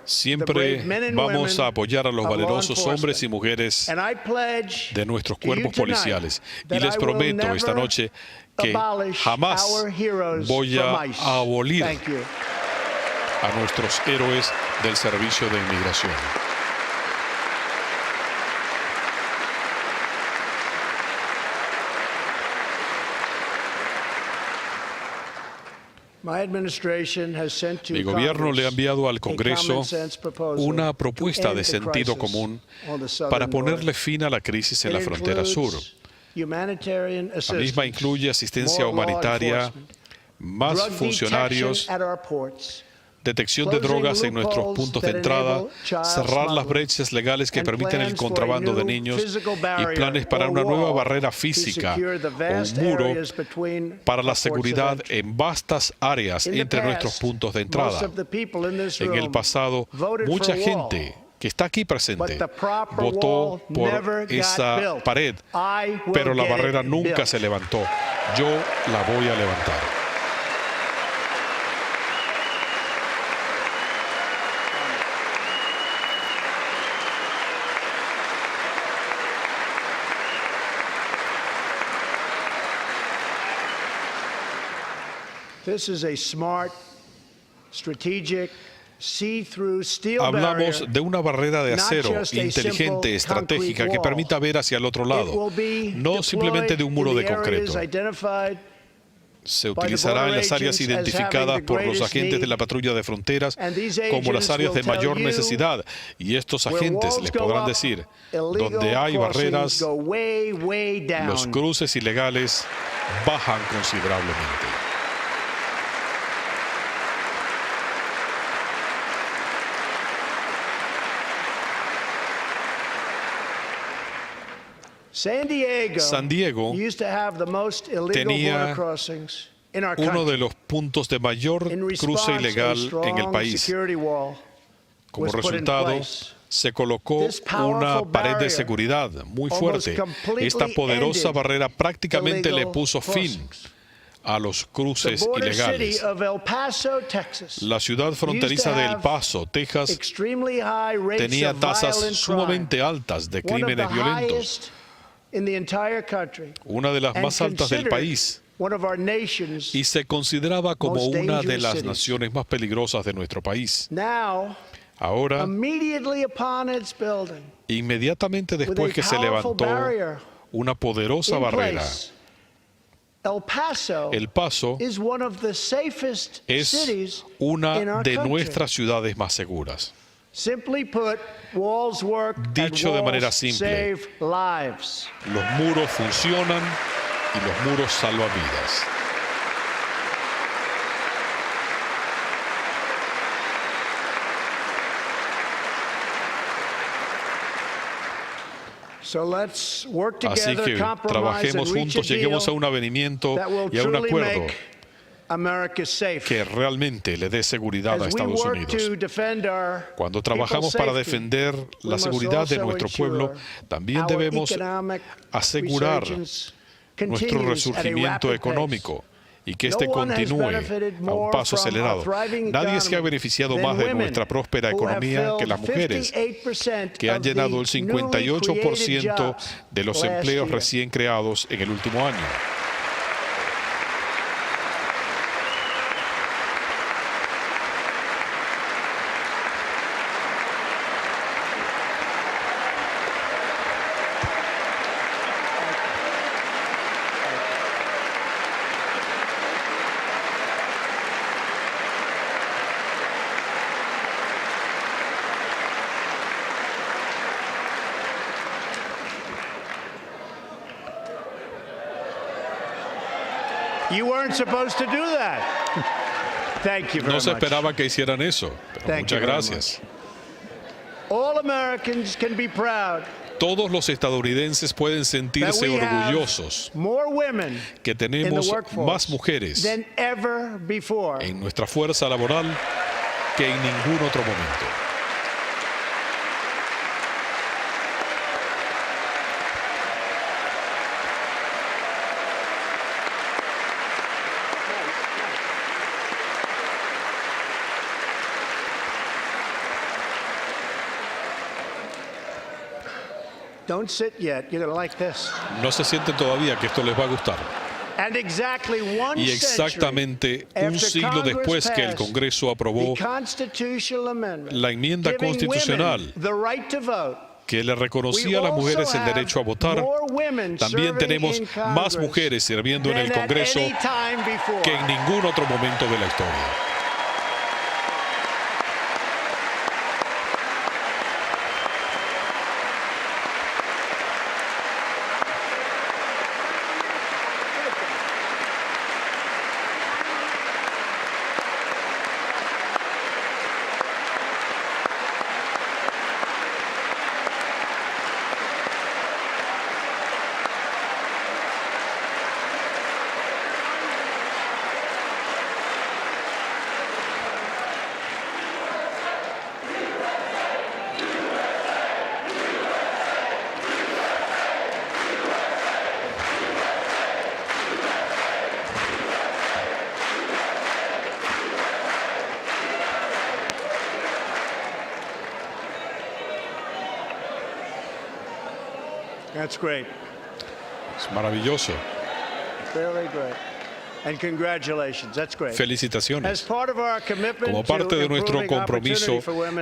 Siempre vamos a apoyar a los valerosos hombres y mujeres de nuestros cuerpos policiales. Y les prometo esta noche que jamás voy a abolir a nuestros héroes del Servicio de Inmigración. Mi gobierno le ha enviado al Congreso una propuesta de sentido común para ponerle fin a la crisis en la frontera sur. La misma incluye asistencia humanitaria, más funcionarios, detección de drogas en nuestros puntos de entrada, cerrar las brechas legales que permiten el contrabando de niños y planes para una nueva barrera física o un muro para la seguridad en vastas áreas entre nuestros puntos de entrada. En el pasado, mucha gente que está aquí presente votó por esa pared, pero la barrera nunca se levantó. Yo la voy a levantar. This is a smart, strategic, see-through steel Hablamos barrier, de una barrera de not acero just a inteligente, simple estratégica, concrete que wall. permita ver hacia el otro It lado, will be no simplemente de un muro de deployed in the concreto. areas identified Se utilizará en las áreas identificadas por los agentes de la patrulla de fronteras como las áreas de mayor necesidad, y estos agentes les podrán decir, donde hay barreras, los cruces ilegales bajan considerablemente. San Diego tenía uno de los puntos de mayor cruce ilegal en el país. Como resultado, se colocó una pared de seguridad muy fuerte. Esta poderosa barrera prácticamente le puso fin a los cruces ilegales. La ciudad fronteriza de El Paso, Texas, tenía tasas sumamente altas de crímenes violentos, una de las más altas del país, y se consideraba como una de las naciones más peligrosas de nuestro país. Ahora, inmediatamente después que se levantó una poderosa barrera, El Paso es una de nuestras ciudades más seguras. Dicho de manera simple, los muros funcionan y los muros salvan vidas. Así que trabajemos juntos, lleguemos a un avenimiento y a un acuerdo que realmente le dé seguridad a Estados Unidos. Cuando trabajamos para defender la seguridad de nuestro pueblo, también debemos asegurar nuestro resurgimiento económico y que este continúe a un paso acelerado. Nadie se ha beneficiado más de nuestra próspera economía que las mujeres, que han llenado el 58% de los empleos recién creados en el último año. You weren't supposed to do that. Thank you very No se much. esperaba que hicieran eso, pero muchas gracias. All Americans can be proud Todos los estadounidenses pueden sentirse that we have orgullosos more women que in the tenemos workforce más mujeres than ever before. en nuestra fuerza laboral que en ningún otro momento. Don't sit yet. You're going to like this. No se sienten todavía que esto les va a gustar. And exactly one Y century exactamente un after siglo Congress después que el passed Congreso aprobó the constitutional amendment la enmienda giving constitucional women the right to vote, que le reconocía a las mujeres el derecho a votar, también tenemos más mujeres sirviendo en el Congreso que en ningún otro momento de la historia. That's great. Es maravilloso. Very great. Felicitaciones. Como parte de nuestro compromiso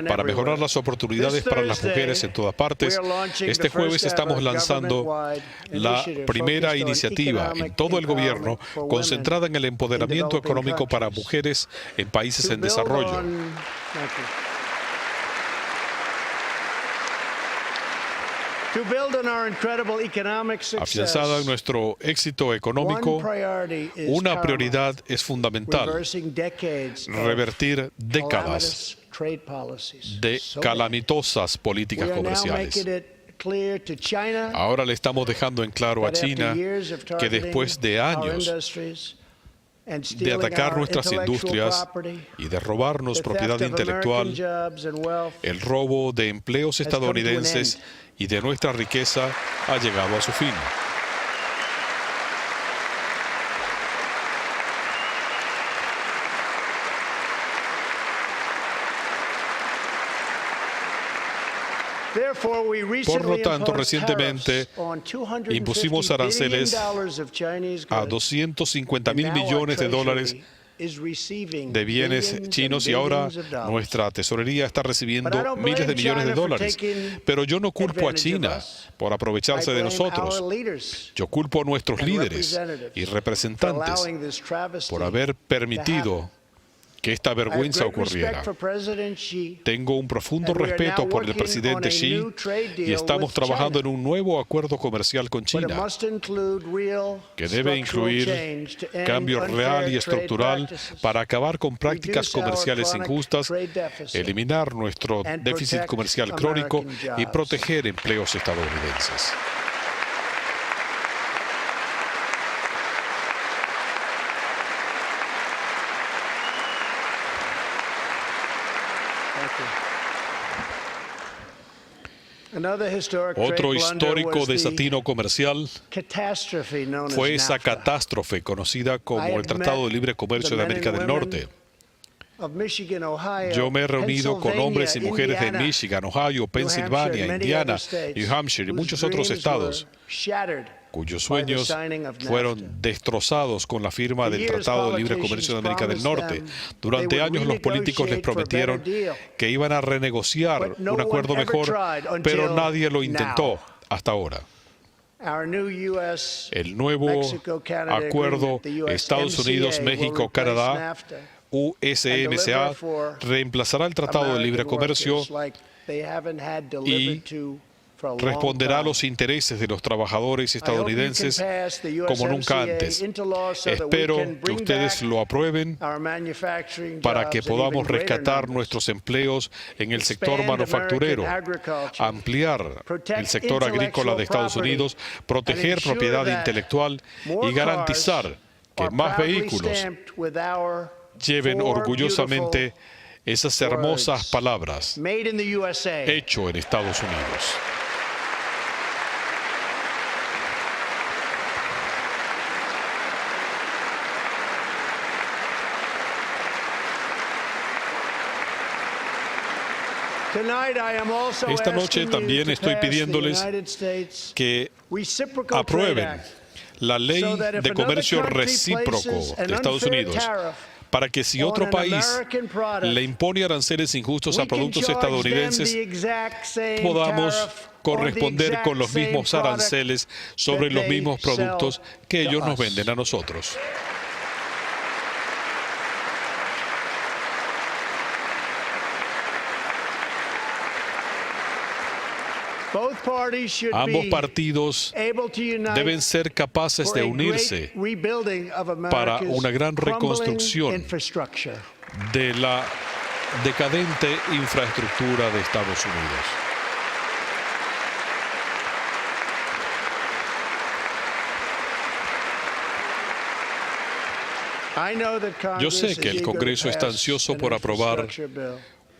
para mejorar las oportunidades para las mujeres en todas partes, este jueves estamos lanzando la primera iniciativa en todo el gobierno concentrada en el empoderamiento económico para mujeres en países en desarrollo. Afianzada en nuestro éxito económico, una prioridad es fundamental: revertir décadas de calamitosas políticas comerciales. Ahora le estamos dejando en claro a China que después de años de atacar nuestras industrias y de robarnos propiedad intelectual, el robo de empleos estadounidenses y de nuestra riqueza ha llegado a su fin. Por lo tanto, recientemente impusimos aranceles a $250.000 millones de bienes chinos y ahora nuestra tesorería está recibiendo miles de millones de dólares. Pero yo no culpo a China por aprovecharse de nosotros. Yo culpo a nuestros líderes y representantes por haber permitido que esta vergüenza ocurriera. Tengo un profundo respeto por el presidente Xi y estamos trabajando en un nuevo acuerdo comercial con China que debe incluir cambio real y estructural para acabar con prácticas comerciales injustas, eliminar nuestro déficit comercial crónico y proteger empleos estadounidenses. Otro histórico desatino comercial fue esa catástrofe conocida como el Tratado de Libre Comercio de América del Norte. Yo me he reunido con hombres y mujeres de Michigan, Ohio, Pensilvania, Indiana, New Hampshire y muchos otros estados cuyos sueños fueron destrozados con la firma del Tratado de Libre Comercio de América del Norte. Durante años los políticos les prometieron que iban a renegociar un acuerdo mejor, pero nadie lo intentó hasta ahora. El nuevo acuerdo Estados Unidos-México-Canadá, USMCA, reemplazará el Tratado de Libre Comercio y responderá a los intereses de los trabajadores estadounidenses como nunca antes. Espero que ustedes lo aprueben para que podamos rescatar nuestros empleos en el sector manufacturero, ampliar el sector agrícola de Estados Unidos, proteger propiedad intelectual y garantizar que más vehículos lleven orgullosamente esas hermosas palabras: hecho en Estados Unidos. Esta noche también estoy pidiéndoles que aprueben la ley de comercio recíproco de Estados Unidos, para que si otro país le impone aranceles injustos a productos estadounidenses, podamos corresponder con los mismos aranceles sobre los mismos productos que ellos nos venden a nosotros. Ambos partidos deben ser capaces de unirse para una gran reconstrucción de la decadente infraestructura de Estados Unidos. Yo sé que el Congreso está ansioso por aprobar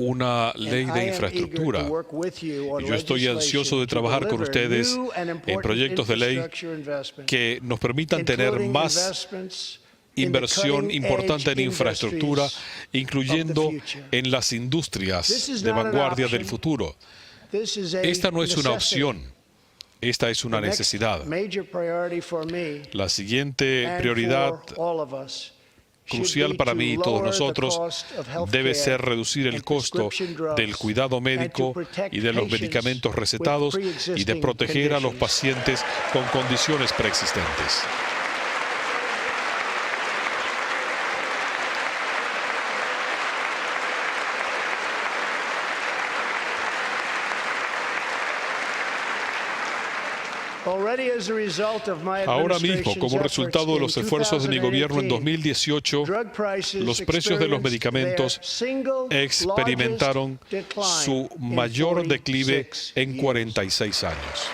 una ley de infraestructura. Y yo estoy ansioso de trabajar con ustedes en proyectos de ley que nos permitan tener más inversión importante en infraestructura, incluyendo en las industrias de vanguardia del futuro. Esta no es una opción, Esta es una necesidad. La siguiente prioridad crucial para mí y todos nosotros debe ser reducir el costo del cuidado médico y de los medicamentos recetados y de proteger a los pacientes con condiciones preexistentes. Ahora mismo, como resultado de los esfuerzos de mi gobierno en 2018, los precios de los medicamentos experimentaron su mayor declive en 46 años.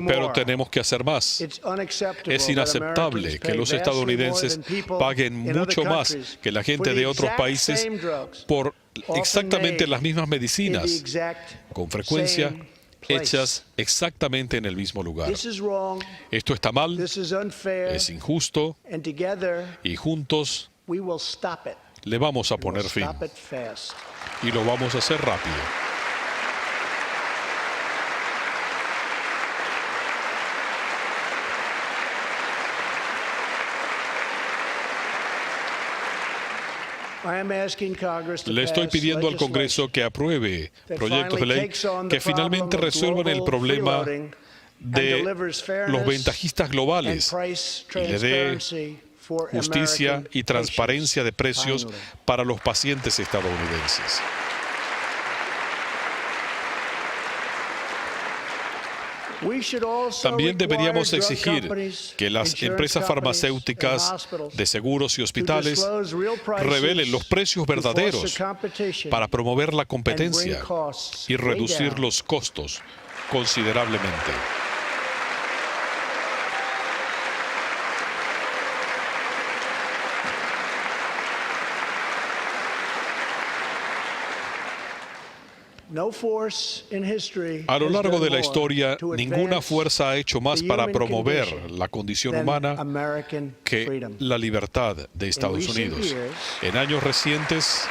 Pero tenemos que hacer más. Es inaceptable que los estadounidenses paguen mucho más que la gente de otros países por exactamente las mismas medicinas, con frecuencia hechas exactamente en el mismo lugar. Esto está mal, es injusto, y juntos le vamos a poner fin. Y lo vamos a hacer rápido. Le estoy pidiendo al Congreso que apruebe proyectos de ley que finalmente resuelvan el problema de los ventajistas globales y le dé justicia y transparencia de precios para los pacientes estadounidenses. También deberíamos exigir que las empresas farmacéuticas de seguros y hospitales revelen los precios verdaderos para promover la competencia y reducir los costos considerablemente. A lo largo de la historia, ninguna fuerza ha hecho más para promover la condición humana que la libertad de Estados Unidos. En años recientes,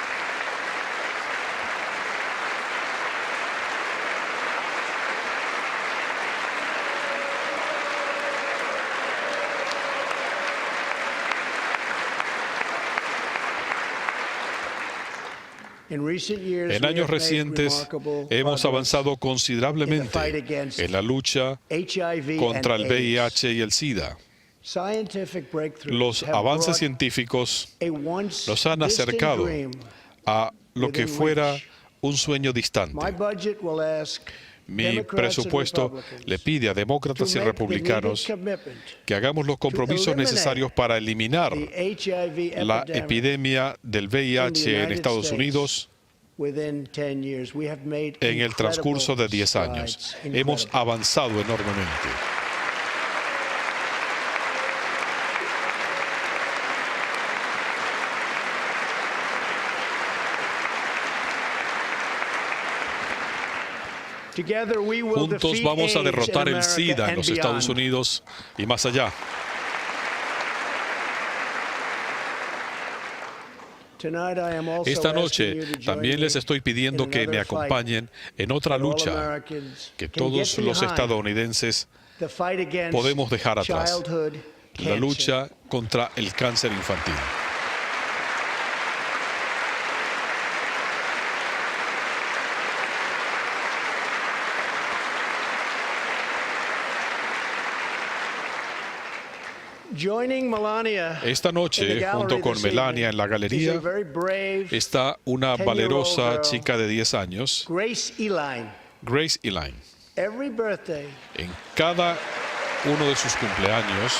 hemos avanzado considerablemente en la lucha contra el VIH y el SIDA. Los avances científicos nos han acercado a lo que fuera un sueño distante. Mi presupuesto le pide a demócratas y republicanos que hagamos los compromisos necesarios para eliminar la epidemia del VIH en Estados Unidos en el transcurso de 10 años. Hemos avanzado enormemente. Juntos vamos a derrotar el SIDA en los Estados Unidos y más allá. Esta noche también les estoy pidiendo que me acompañen en otra lucha que todos los estadounidenses podemos dejar atrás: la lucha contra el cáncer infantil. Esta noche, junto con Melania en la galería, está una valerosa chica de 10 años, Grace Elaine. En cada uno de sus cumpleaños,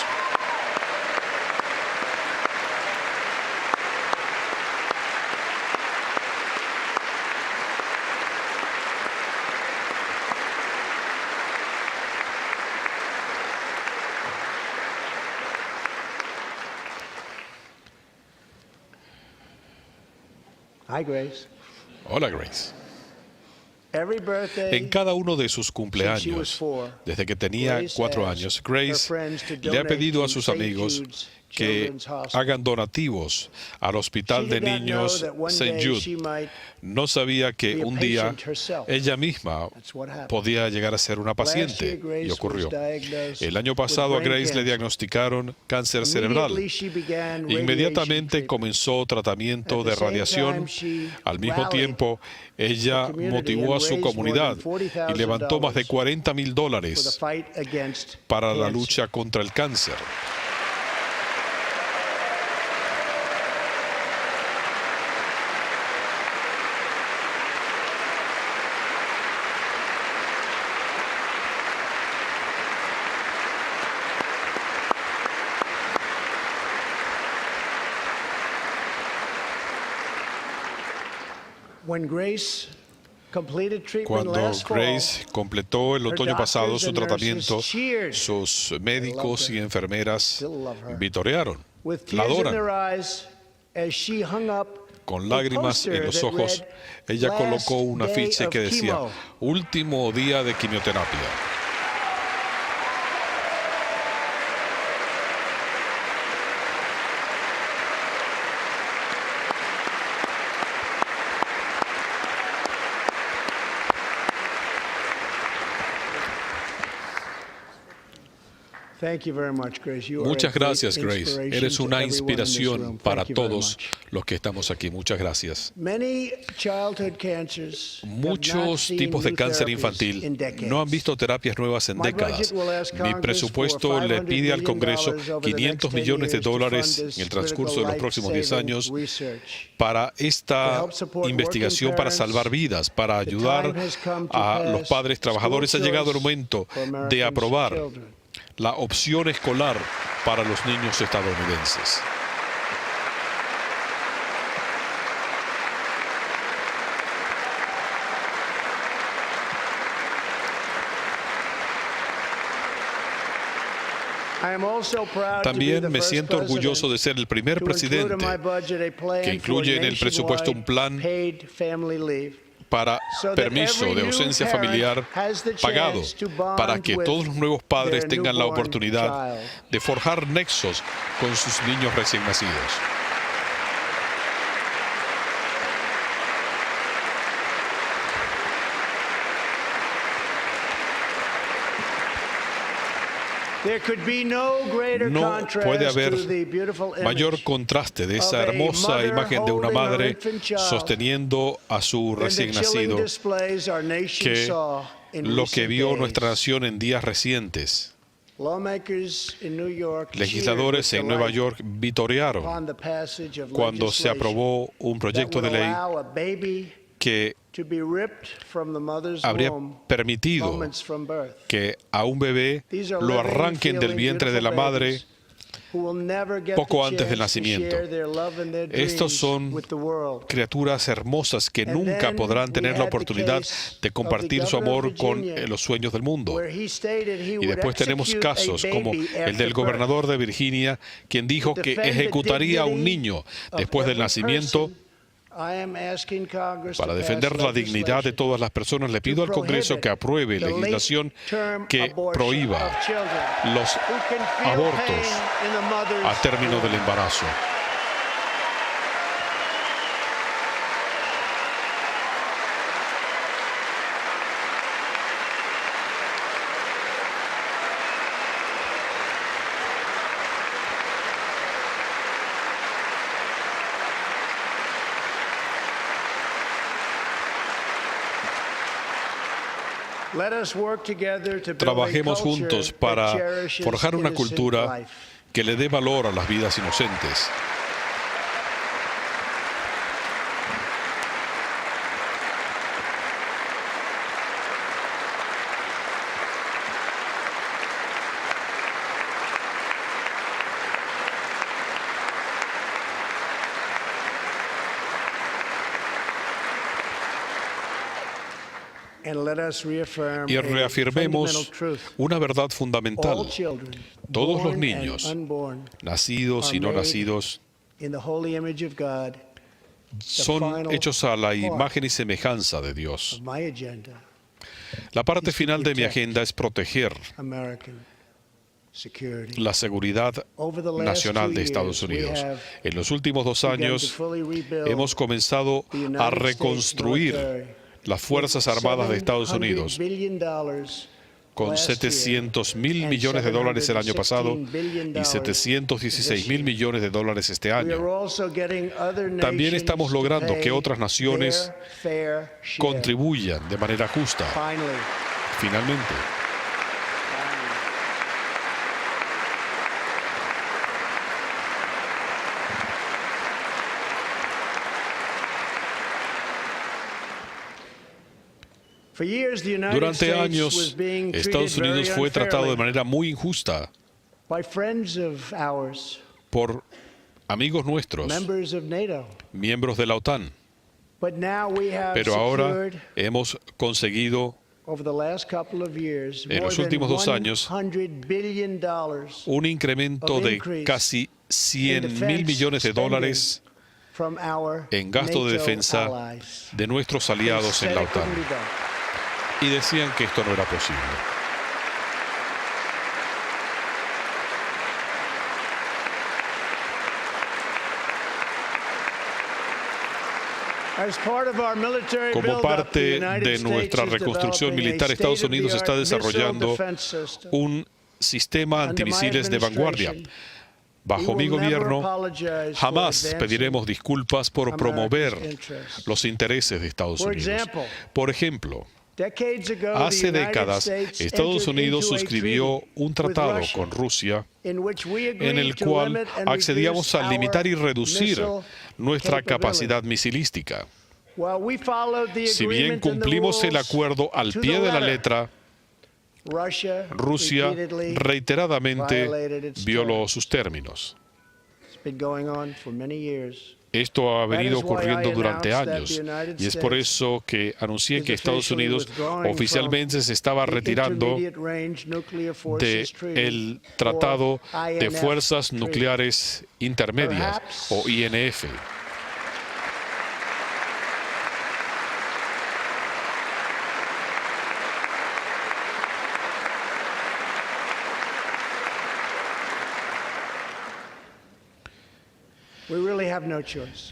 hola Grace. En cada uno de sus cumpleaños, desde que tenía 4 años, Grace le ha pedido a sus amigos que hagan donativos al Hospital de Niños St. Jude. No sabía que un día ella misma podía llegar a ser una paciente, y ocurrió. El año pasado a Grace le diagnosticaron cáncer cerebral. Inmediatamente comenzó tratamiento de radiación. Al mismo tiempo, ella motivó a su comunidad y levantó más de $40,000 para la lucha contra el cáncer. Cuando Grace completó el otoño pasado su tratamiento, sus médicos y enfermeras vitorearon, la adoran. Con lágrimas en los ojos, ella colocó un afiche que decía, último día de quimioterapia. Muchas gracias, Grace. Eres una inspiración para todos los que estamos aquí. Muchas gracias. Muchos tipos de cáncer infantil no han visto terapias nuevas en décadas. Mi presupuesto le pide al Congreso $500 millones en el transcurso de los próximos 10 años para esta investigación para salvar vidas, para ayudar a los padres trabajadores. Ha llegado el momento de aprobar la opción escolar para los niños estadounidenses. También me siento orgulloso de ser el primer presidente que incluye en el presupuesto un plan para permiso de ausencia familiar pagado, para que todos los nuevos padres tengan la oportunidad de forjar nexos con sus niños recién nacidos. No puede haber mayor contraste de esa hermosa imagen de una madre sosteniendo a su recién nacido que lo que vio nuestra nación en días recientes. Legisladores en Nueva York vitorearon cuando se aprobó un proyecto de ley que habría permitido que a un bebé lo arranquen del vientre de la madre poco antes del nacimiento. Estos son criaturas hermosas que nunca podrán tener la oportunidad de compartir su amor con los sueños del mundo. Y después tenemos casos como el del gobernador de Virginia, quien dijo que ejecutaría a un niño después del nacimiento. Para defender la dignidad de todas las personas, le pido al Congreso que apruebe legislación que prohíba los abortos a término del embarazo. Trabajemos juntos para forjar una cultura que le dé valor a las vidas inocentes. Y reafirmemos una verdad fundamental. Todos los niños, nacidos y no nacidos, son hechos a la imagen y semejanza de Dios. La parte final de mi agenda es proteger la seguridad nacional de Estados Unidos. En los últimos 2 años hemos comenzado a reconstruir las Fuerzas Armadas de Estados Unidos con $700.000 millones el año pasado y $716.000 millones este año. También estamos logrando que otras naciones contribuyan de manera justa. Finalmente. Durante años, Estados Unidos fue tratado de manera muy injusta por amigos nuestros, miembros de la OTAN. Pero ahora hemos conseguido, en los últimos 2 años, un incremento de casi $100.000 millones en gasto de defensa de nuestros aliados en la OTAN. Y decían que esto no era posible. Como parte de nuestra reconstrucción militar, Estados Unidos está desarrollando un sistema antimisiles de vanguardia. Bajo mi gobierno, jamás pediremos disculpas por promover los intereses de Estados Unidos. Por ejemplo, hace décadas, Estados Unidos suscribió un tratado con Rusia en el cual accedíamos a limitar y reducir nuestra capacidad misilística. Si bien cumplimos el acuerdo al pie de la letra, Rusia reiteradamente violó sus términos. Esto ha venido ocurriendo durante años y es por eso que anuncié que Estados Unidos oficialmente se estaba retirando del Tratado de Fuerzas Nucleares Intermedias o INF.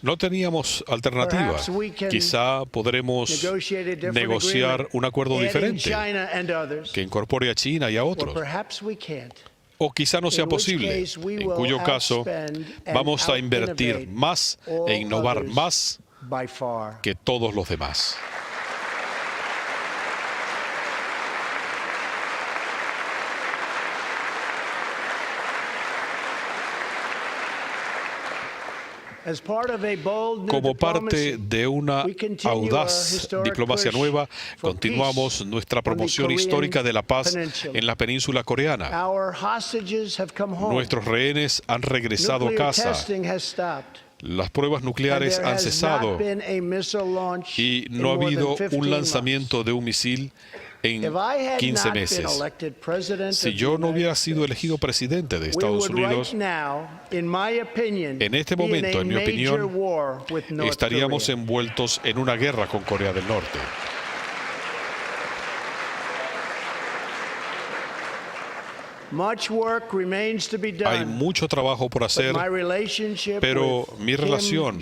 No teníamos alternativa. Quizá podremos negociar un acuerdo diferente que incorpore a China y a otros. O quizá no sea posible, en cuyo caso vamos a invertir más e innovar más que todos los demás. Como parte de una audaz diplomacia nueva, continuamos nuestra promoción histórica de la paz en la península coreana. Nuestros rehenes han regresado a casa. Las pruebas nucleares han cesado y no ha habido un lanzamiento de un misil en 15 meses. Si yo no hubiera sido elegido presidente de Estados Unidos, en este momento, en mi opinión, estaríamos envueltos en una guerra con Corea del Norte. Hay mucho trabajo por hacer, pero mi relación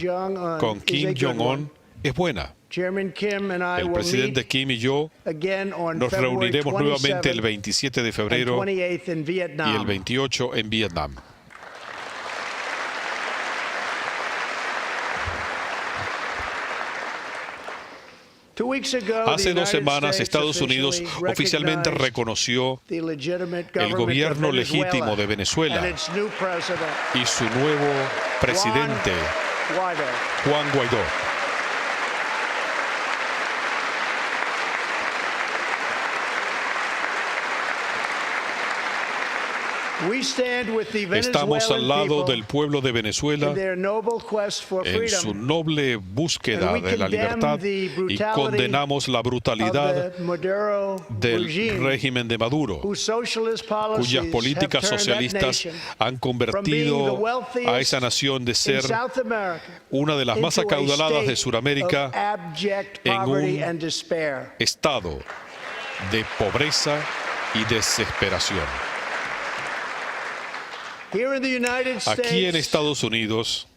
con Kim Jong-un es buena. El presidente Kim y yo nos reuniremos nuevamente el 27 de febrero y el 28 en Vietnam. Hace 2 semanas, Estados Unidos oficialmente reconoció el gobierno legítimo de Venezuela y su nuevo presidente, Juan Guaidó. Estamos al lado del pueblo de Venezuela en su noble búsqueda de la libertad y condenamos la brutalidad del régimen de Maduro, cuyas políticas socialistas han convertido a esa nación de ser una de las más acaudaladas de Sudamérica en un estado de pobreza y desesperación. Aquí en Estados Unidos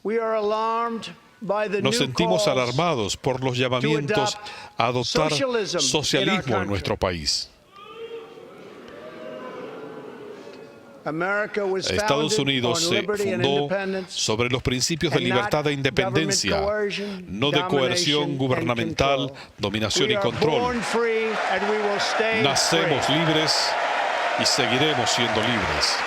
nos sentimos alarmados por los llamamientos a adoptar socialismo en nuestro país. Estados Unidos se fundó sobre los principios de libertad e independencia, no de coerción gubernamental, dominación y control. Nacemos libres y seguiremos siendo libres.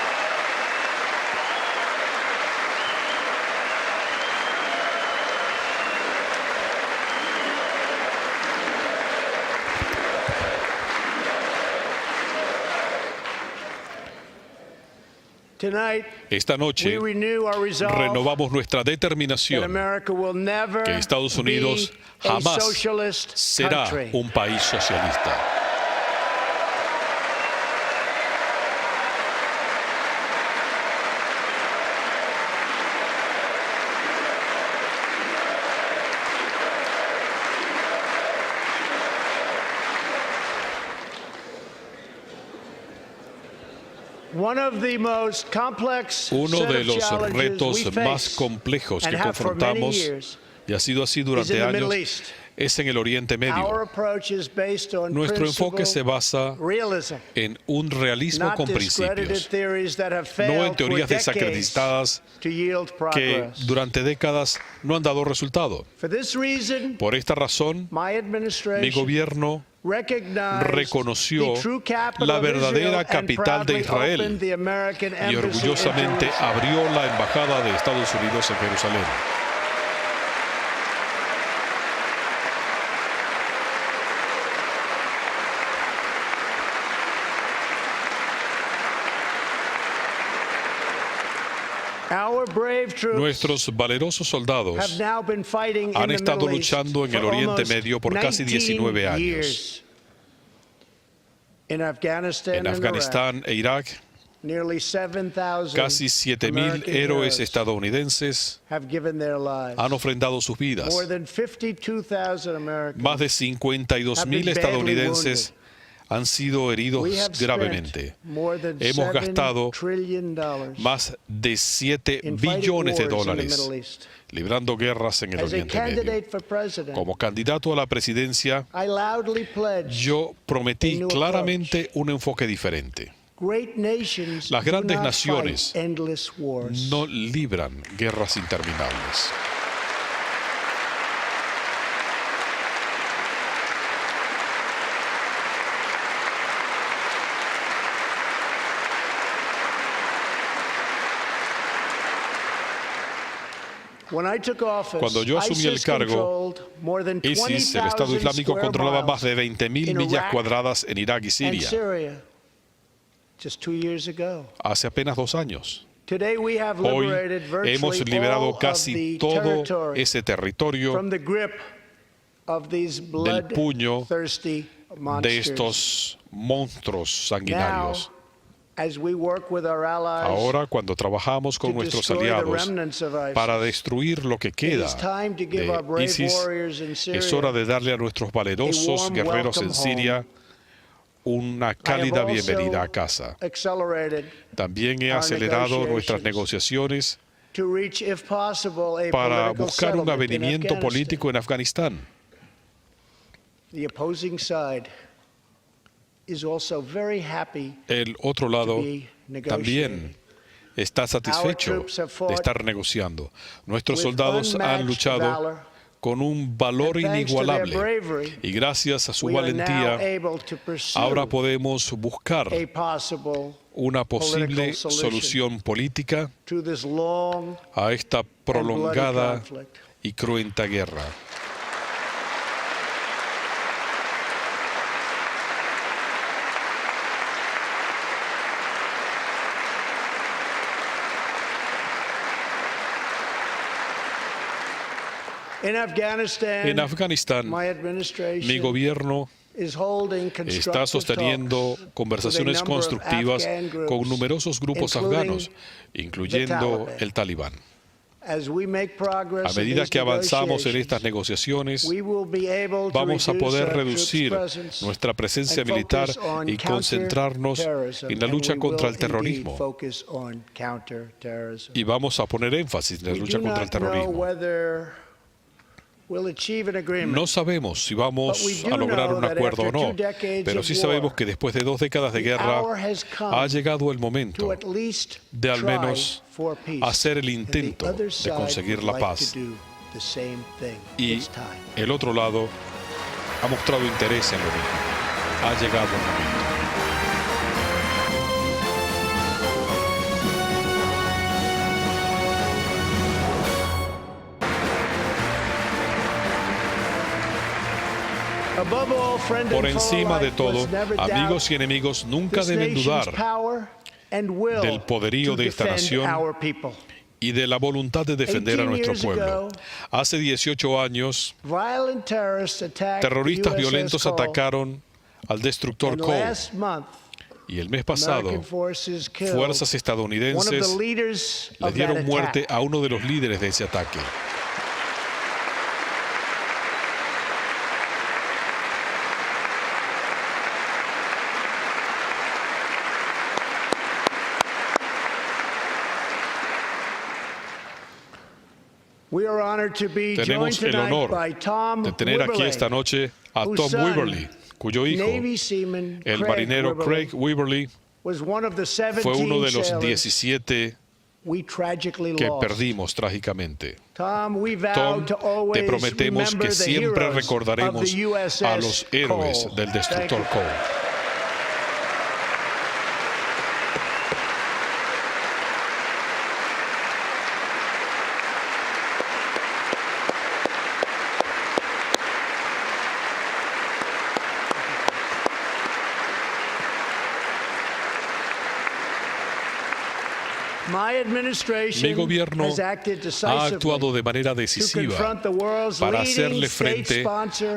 Esta noche renovamos nuestra determinación que Estados Unidos jamás será un país socialista. Uno de los retos más complejos que confrontamos, y ha sido así durante años, es en el Oriente Medio. Nuestro enfoque se basa en un realismo con principios, no en teorías desacreditadas que durante décadas no han dado resultado. Por esta razón, mi gobierno reconoció la verdadera capital de Israel y orgullosamente abrió la embajada de Estados Unidos en Jerusalén. Nuestros valerosos soldados han estado luchando en el Oriente Medio por casi 19 años. En Afganistán e Irak, casi 7.000 héroes estadounidenses han ofrendado sus vidas. Más de 52.000 estadounidenses han sido heridos gravemente. Hemos gastado más de 7 billones de dólares librando guerras en el Oriente Medio. Como candidato a la presidencia, yo prometí claramente un enfoque diferente. Las grandes naciones no libran guerras interminables. Cuando yo asumí el cargo, ISIS, el Estado Islámico, controlaba más de 20.000 millas cuadradas en Irak y Siria. Hace apenas 2 años. Hoy hemos liberado casi todo ese territorio del puño de estos monstruos sanguinarios. Ahora, cuando trabajamos con nuestros aliados para destruir lo que queda de ISIS, es hora de darle a nuestros valerosos guerreros en Siria una cálida bienvenida a casa. También he acelerado nuestras negociaciones para buscar un avenimiento político en Afganistán. El otro lado también está satisfecho de estar negociando. Nuestros soldados han luchado con un valor inigualable y gracias a su valentía ahora podemos buscar una posible solución política a esta prolongada y cruenta guerra. En Afganistán, mi gobierno está sosteniendo conversaciones constructivas con numerosos grupos afganos, incluyendo el Talibán. A medida que avanzamos en estas negociaciones, vamos a poder reducir nuestra presencia militar y concentrarnos en la lucha contra el terrorismo. Y vamos a poner énfasis en la lucha contra el terrorismo. No sabemos si vamos a lograr un acuerdo o no, pero sí sabemos que después de 2 décadas de guerra ha llegado el momento de al menos hacer el intento de conseguir la paz. Y el otro lado ha mostrado interés en lo mismo. Ha llegado el momento. Por encima de todo, amigos y enemigos nunca deben dudar del poderío de esta nación y de la voluntad de defender a nuestro pueblo. Hace 18 años, terroristas violentos atacaron al destructor Cole. Y el mes pasado, fuerzas estadounidenses le dieron muerte a uno de los líderes de ese ataque. Tenemos el honor de tener aquí esta noche a Tom Weberly, cuyo hijo, el marinero Craig Weberly, fue uno de los 17 que perdimos trágicamente. Tom, te prometemos que siempre recordaremos a los héroes del destructor Cole. Mi gobierno ha actuado de manera decisiva para hacerle frente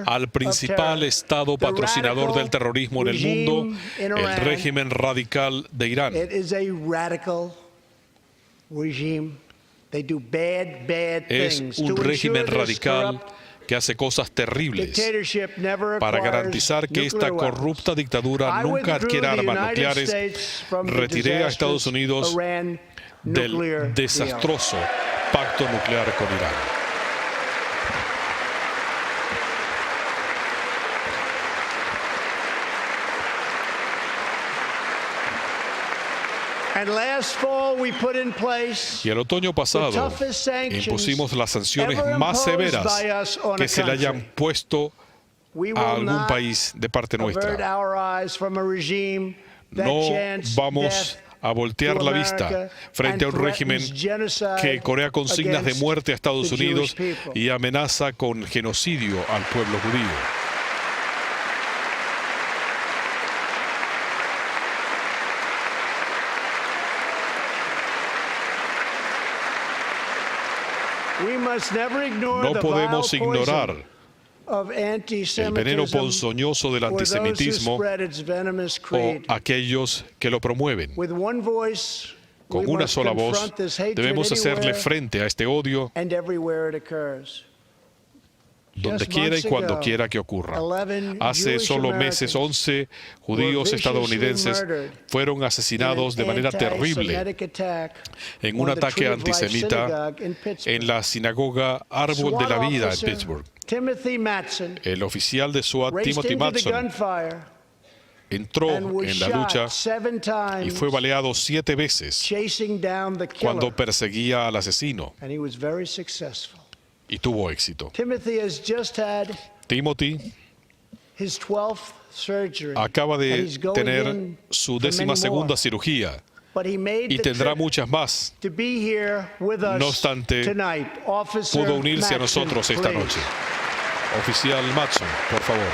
al principal Estado patrocinador del terrorismo en el mundo, el régimen radical de Irán. Es un régimen radical que hace cosas terribles para garantizar que esta corrupta dictadura nunca adquiera armas nucleares. Retiré a Estados Unidos del desastroso pacto nuclear con Irán. Y el otoño pasado impusimos las sanciones más severas que se le hayan puesto a algún país de parte nuestra. No vamos a voltear la vista frente a un régimen que corea consignas de muerte a Estados Unidos y amenaza con genocidio al pueblo judío. No podemos ignorar el veneno ponzoñoso del antisemitismo o aquellos que lo promueven. Con una sola voz debemos hacerle frente a este odio donde quiera y cuando quiera que ocurra. Hace solo meses, 11 judíos estadounidenses fueron asesinados de manera terrible en un ataque antisemita en la sinagoga Árbol de la Vida en Pittsburgh. El oficial de SWAT, Timothy Matson, entró en la lucha y fue baleado 7 veces cuando perseguía al asesino. Y tuvo éxito. Timothy acaba de tener su 12ª cirugía y tendrá muchas más. No obstante, pudo unirse a nosotros esta noche. Oficial Matson, por favor.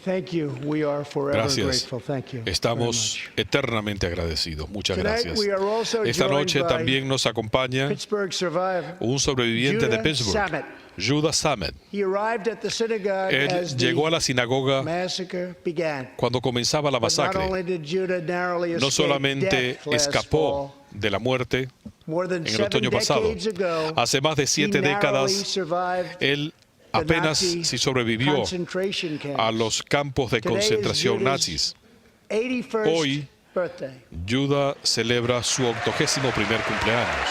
Gracias. Estamos eternamente agradecidos. Muchas gracias. Esta noche también nos acompaña un sobreviviente de Pittsburgh, Judah Samet. Él llegó a la sinagoga cuando comenzaba la masacre. No solamente escapó de la muerte en el otoño pasado, hace más de 7 décadas, él apenas si sobrevivió a los campos de concentración nazis. Hoy, Judah celebra su 81º cumpleaños.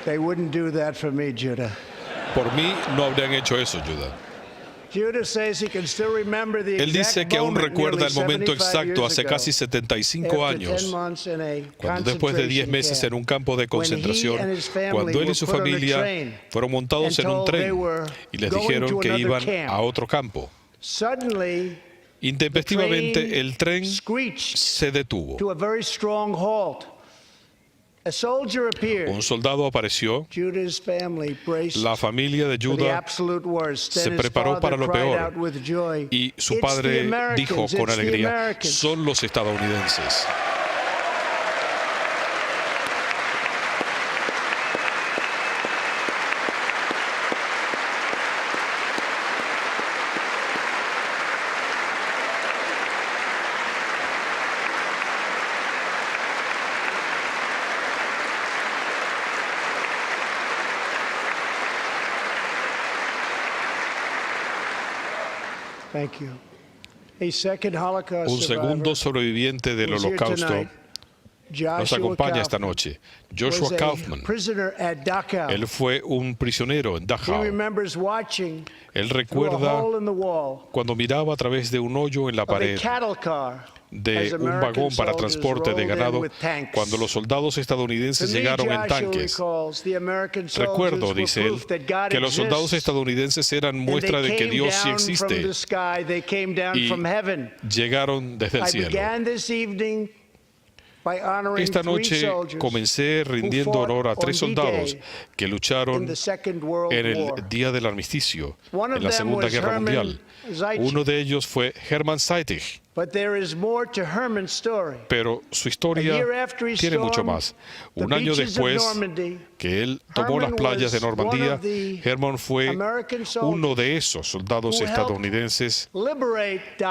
They wouldn't do that for me, Judah. Por mí no habrían hecho eso, Judah. Él dice que aún recuerda el momento exacto hace casi 75 años, cuando después de 10 meses en un campo de concentración, cuando él y su familia fueron montados en un tren y les dijeron que iban a otro campo. Intempestivamente el tren se detuvo. Un soldado apareció. La familia de Judah se preparó para lo peor y su padre dijo con alegría: son los estadounidenses. Un segundo sobreviviente del Holocausto nos acompaña esta noche, Joshua Kaufman. Él fue un prisionero en Dachau. Él recuerda cuando miraba a través de un hoyo en la pared de un vagón para transporte de ganado cuando los soldados estadounidenses llegaron en tanques. Recuerdo, dice él, que los soldados estadounidenses eran muestra de que Dios sí existe y llegaron desde el cielo. Esta noche comencé rindiendo honor a 3 soldados que lucharon en el día del armisticio, en la Segunda Guerra Mundial. Uno de ellos fue Hermann Zeitig. Pero su historia tiene mucho más. Un año después que él tomó las playas de Normandía, Hermann fue uno de esos soldados estadounidenses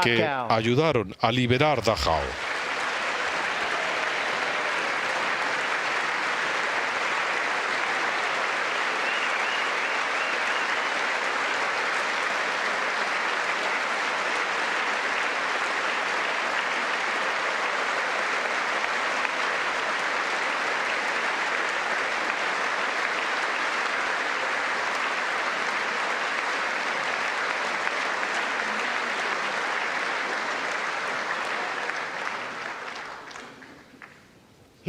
que ayudaron a liberar Dachau.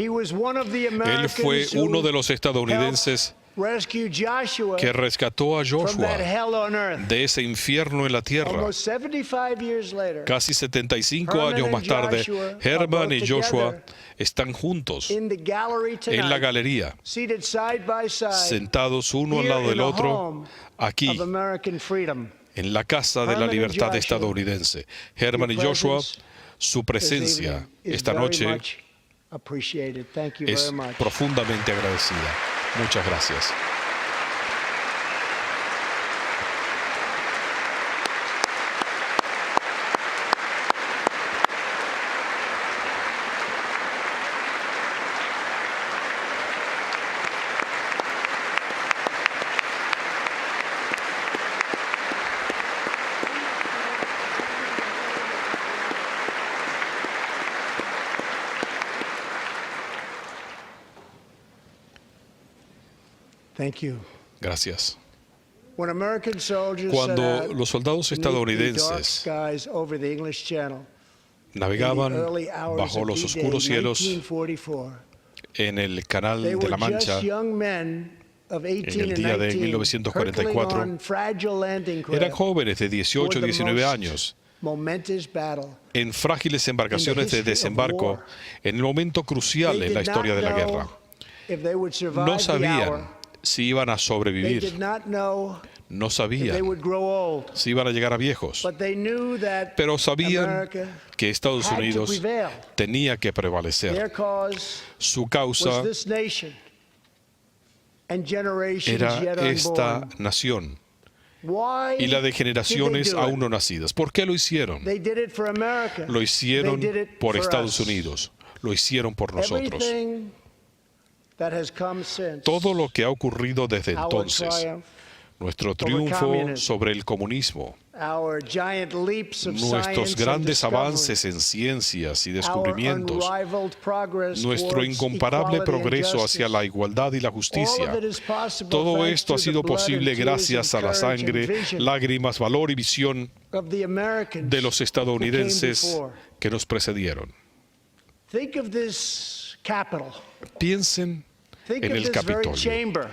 Él fue uno de los estadounidenses que rescató a Joshua de ese infierno en la tierra. Casi 75 años más tarde, Hermann y Joshua están juntos en la galería, sentados uno al lado del otro, aquí, en la Casa de la Libertad estadounidense. Hermann y Joshua, su presencia esta noche es profundamente agradecida. Muchas gracias. Gracias. Cuando los soldados estadounidenses navegaban bajo los oscuros cielos en el Canal de la Mancha en el día de 1944, eran jóvenes de 18 y 19 años en frágiles embarcaciones de desembarco en el momento crucial en la historia de la guerra. No sabían si iban a sobrevivir, no sabían si iban a llegar a viejos, pero sabían que Estados Unidos tenía que prevalecer. Su causa era esta nación y la de generaciones aún no nacidas. ¿Por qué lo hicieron? Lo hicieron por Estados Unidos, lo hicieron por nosotros. Todo lo que ha ocurrido desde entonces, nuestro triunfo sobre el comunismo, nuestros grandes avances en ciencias y descubrimientos, nuestro incomparable progreso hacia la igualdad y la justicia, todo esto ha sido posible gracias a la sangre, lágrimas, valor y visión de los estadounidenses que nos precedieron. Piensen en el Capitolio,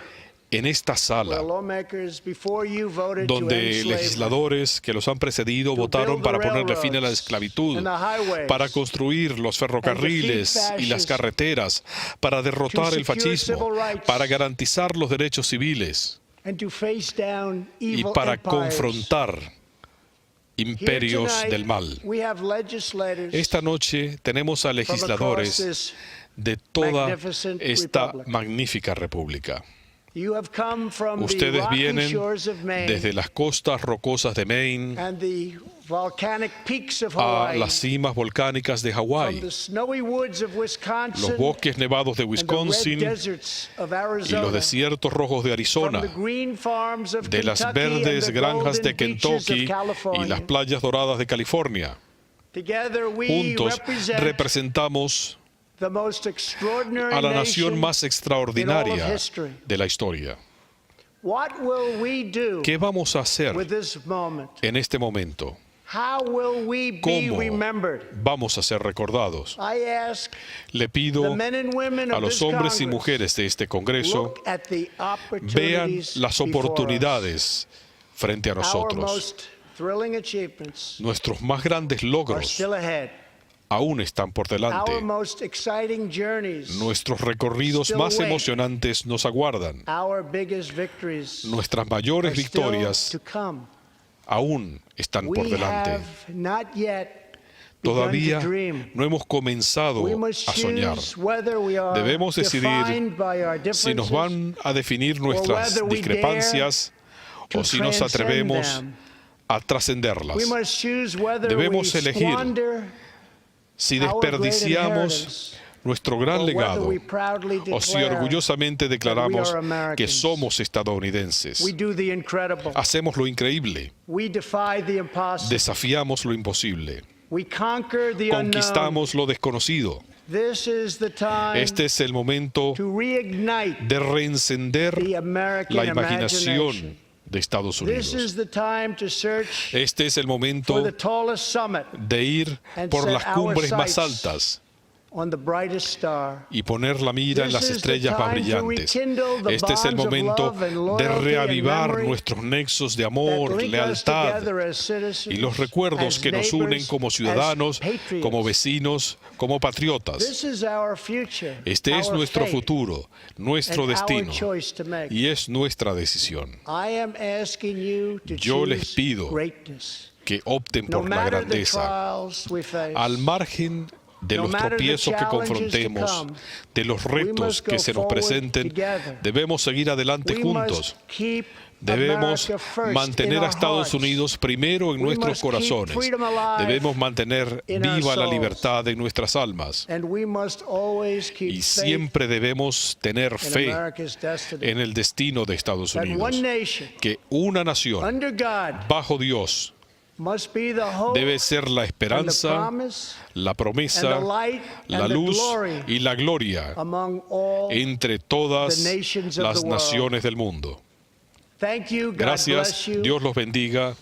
en esta sala, donde legisladores que los han precedido votaron para ponerle fin a la esclavitud, para construir los ferrocarriles y las carreteras, para derrotar el fascismo, para garantizar los derechos civiles y para confrontar imperios del mal. Esta noche tenemos a legisladores de toda esta magnífica república. Ustedes vienen desde las costas rocosas de Maine a las cimas volcánicas de Hawái, los bosques nevados de Wisconsin y los desiertos rojos de Arizona, de las verdes granjas de Kentucky y las playas doradas de California. Juntos representamos a la nación más extraordinaria de la historia. ¿Qué vamos a hacer en este momento? ¿Cómo vamos a ser recordados? Le pido a los hombres y mujeres de este Congreso, vean las oportunidades frente a nosotros. Nuestros más grandes logros aún están por delante. Nuestros recorridos más emocionantes nos aguardan. Nuestras mayores victorias aún están por delante. Todavía no hemos comenzado a soñar. Debemos decidir si nos van a definir nuestras discrepancias o si nos atrevemos a trascenderlas. Debemos elegir si desperdiciamos nuestro gran legado o si orgullosamente declaramos que somos estadounidenses. Hacemos lo increíble. Desafiamos lo imposible. Conquistamos lo desconocido. Este es el momento de reencender la imaginación de Estados Unidos. Este es el momento de ir por las cumbres más altas y poner la mira en las estrellas más brillantes. Este es el momento de reavivar nuestros nexos de amor, lealtad y los recuerdos que nos unen como ciudadanos, como vecinos, como patriotas. Este es nuestro futuro, nuestro destino y es nuestra decisión. Yo les pido que opten por la grandeza, al margen de los tropiezos que confrontemos, de los retos que se nos presenten. Debemos seguir adelante juntos. Debemos mantener a Estados Unidos primero en nuestros corazones. Debemos mantener viva la libertad en nuestras almas. Y siempre debemos tener fe en el destino de Estados Unidos. Que una nación bajo Dios debe ser la esperanza, la promesa, la luz y la gloria entre todas las naciones del mundo. Gracias, Dios los bendiga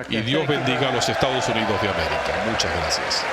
y Dios bendiga a los Estados Unidos de América. Muchas gracias.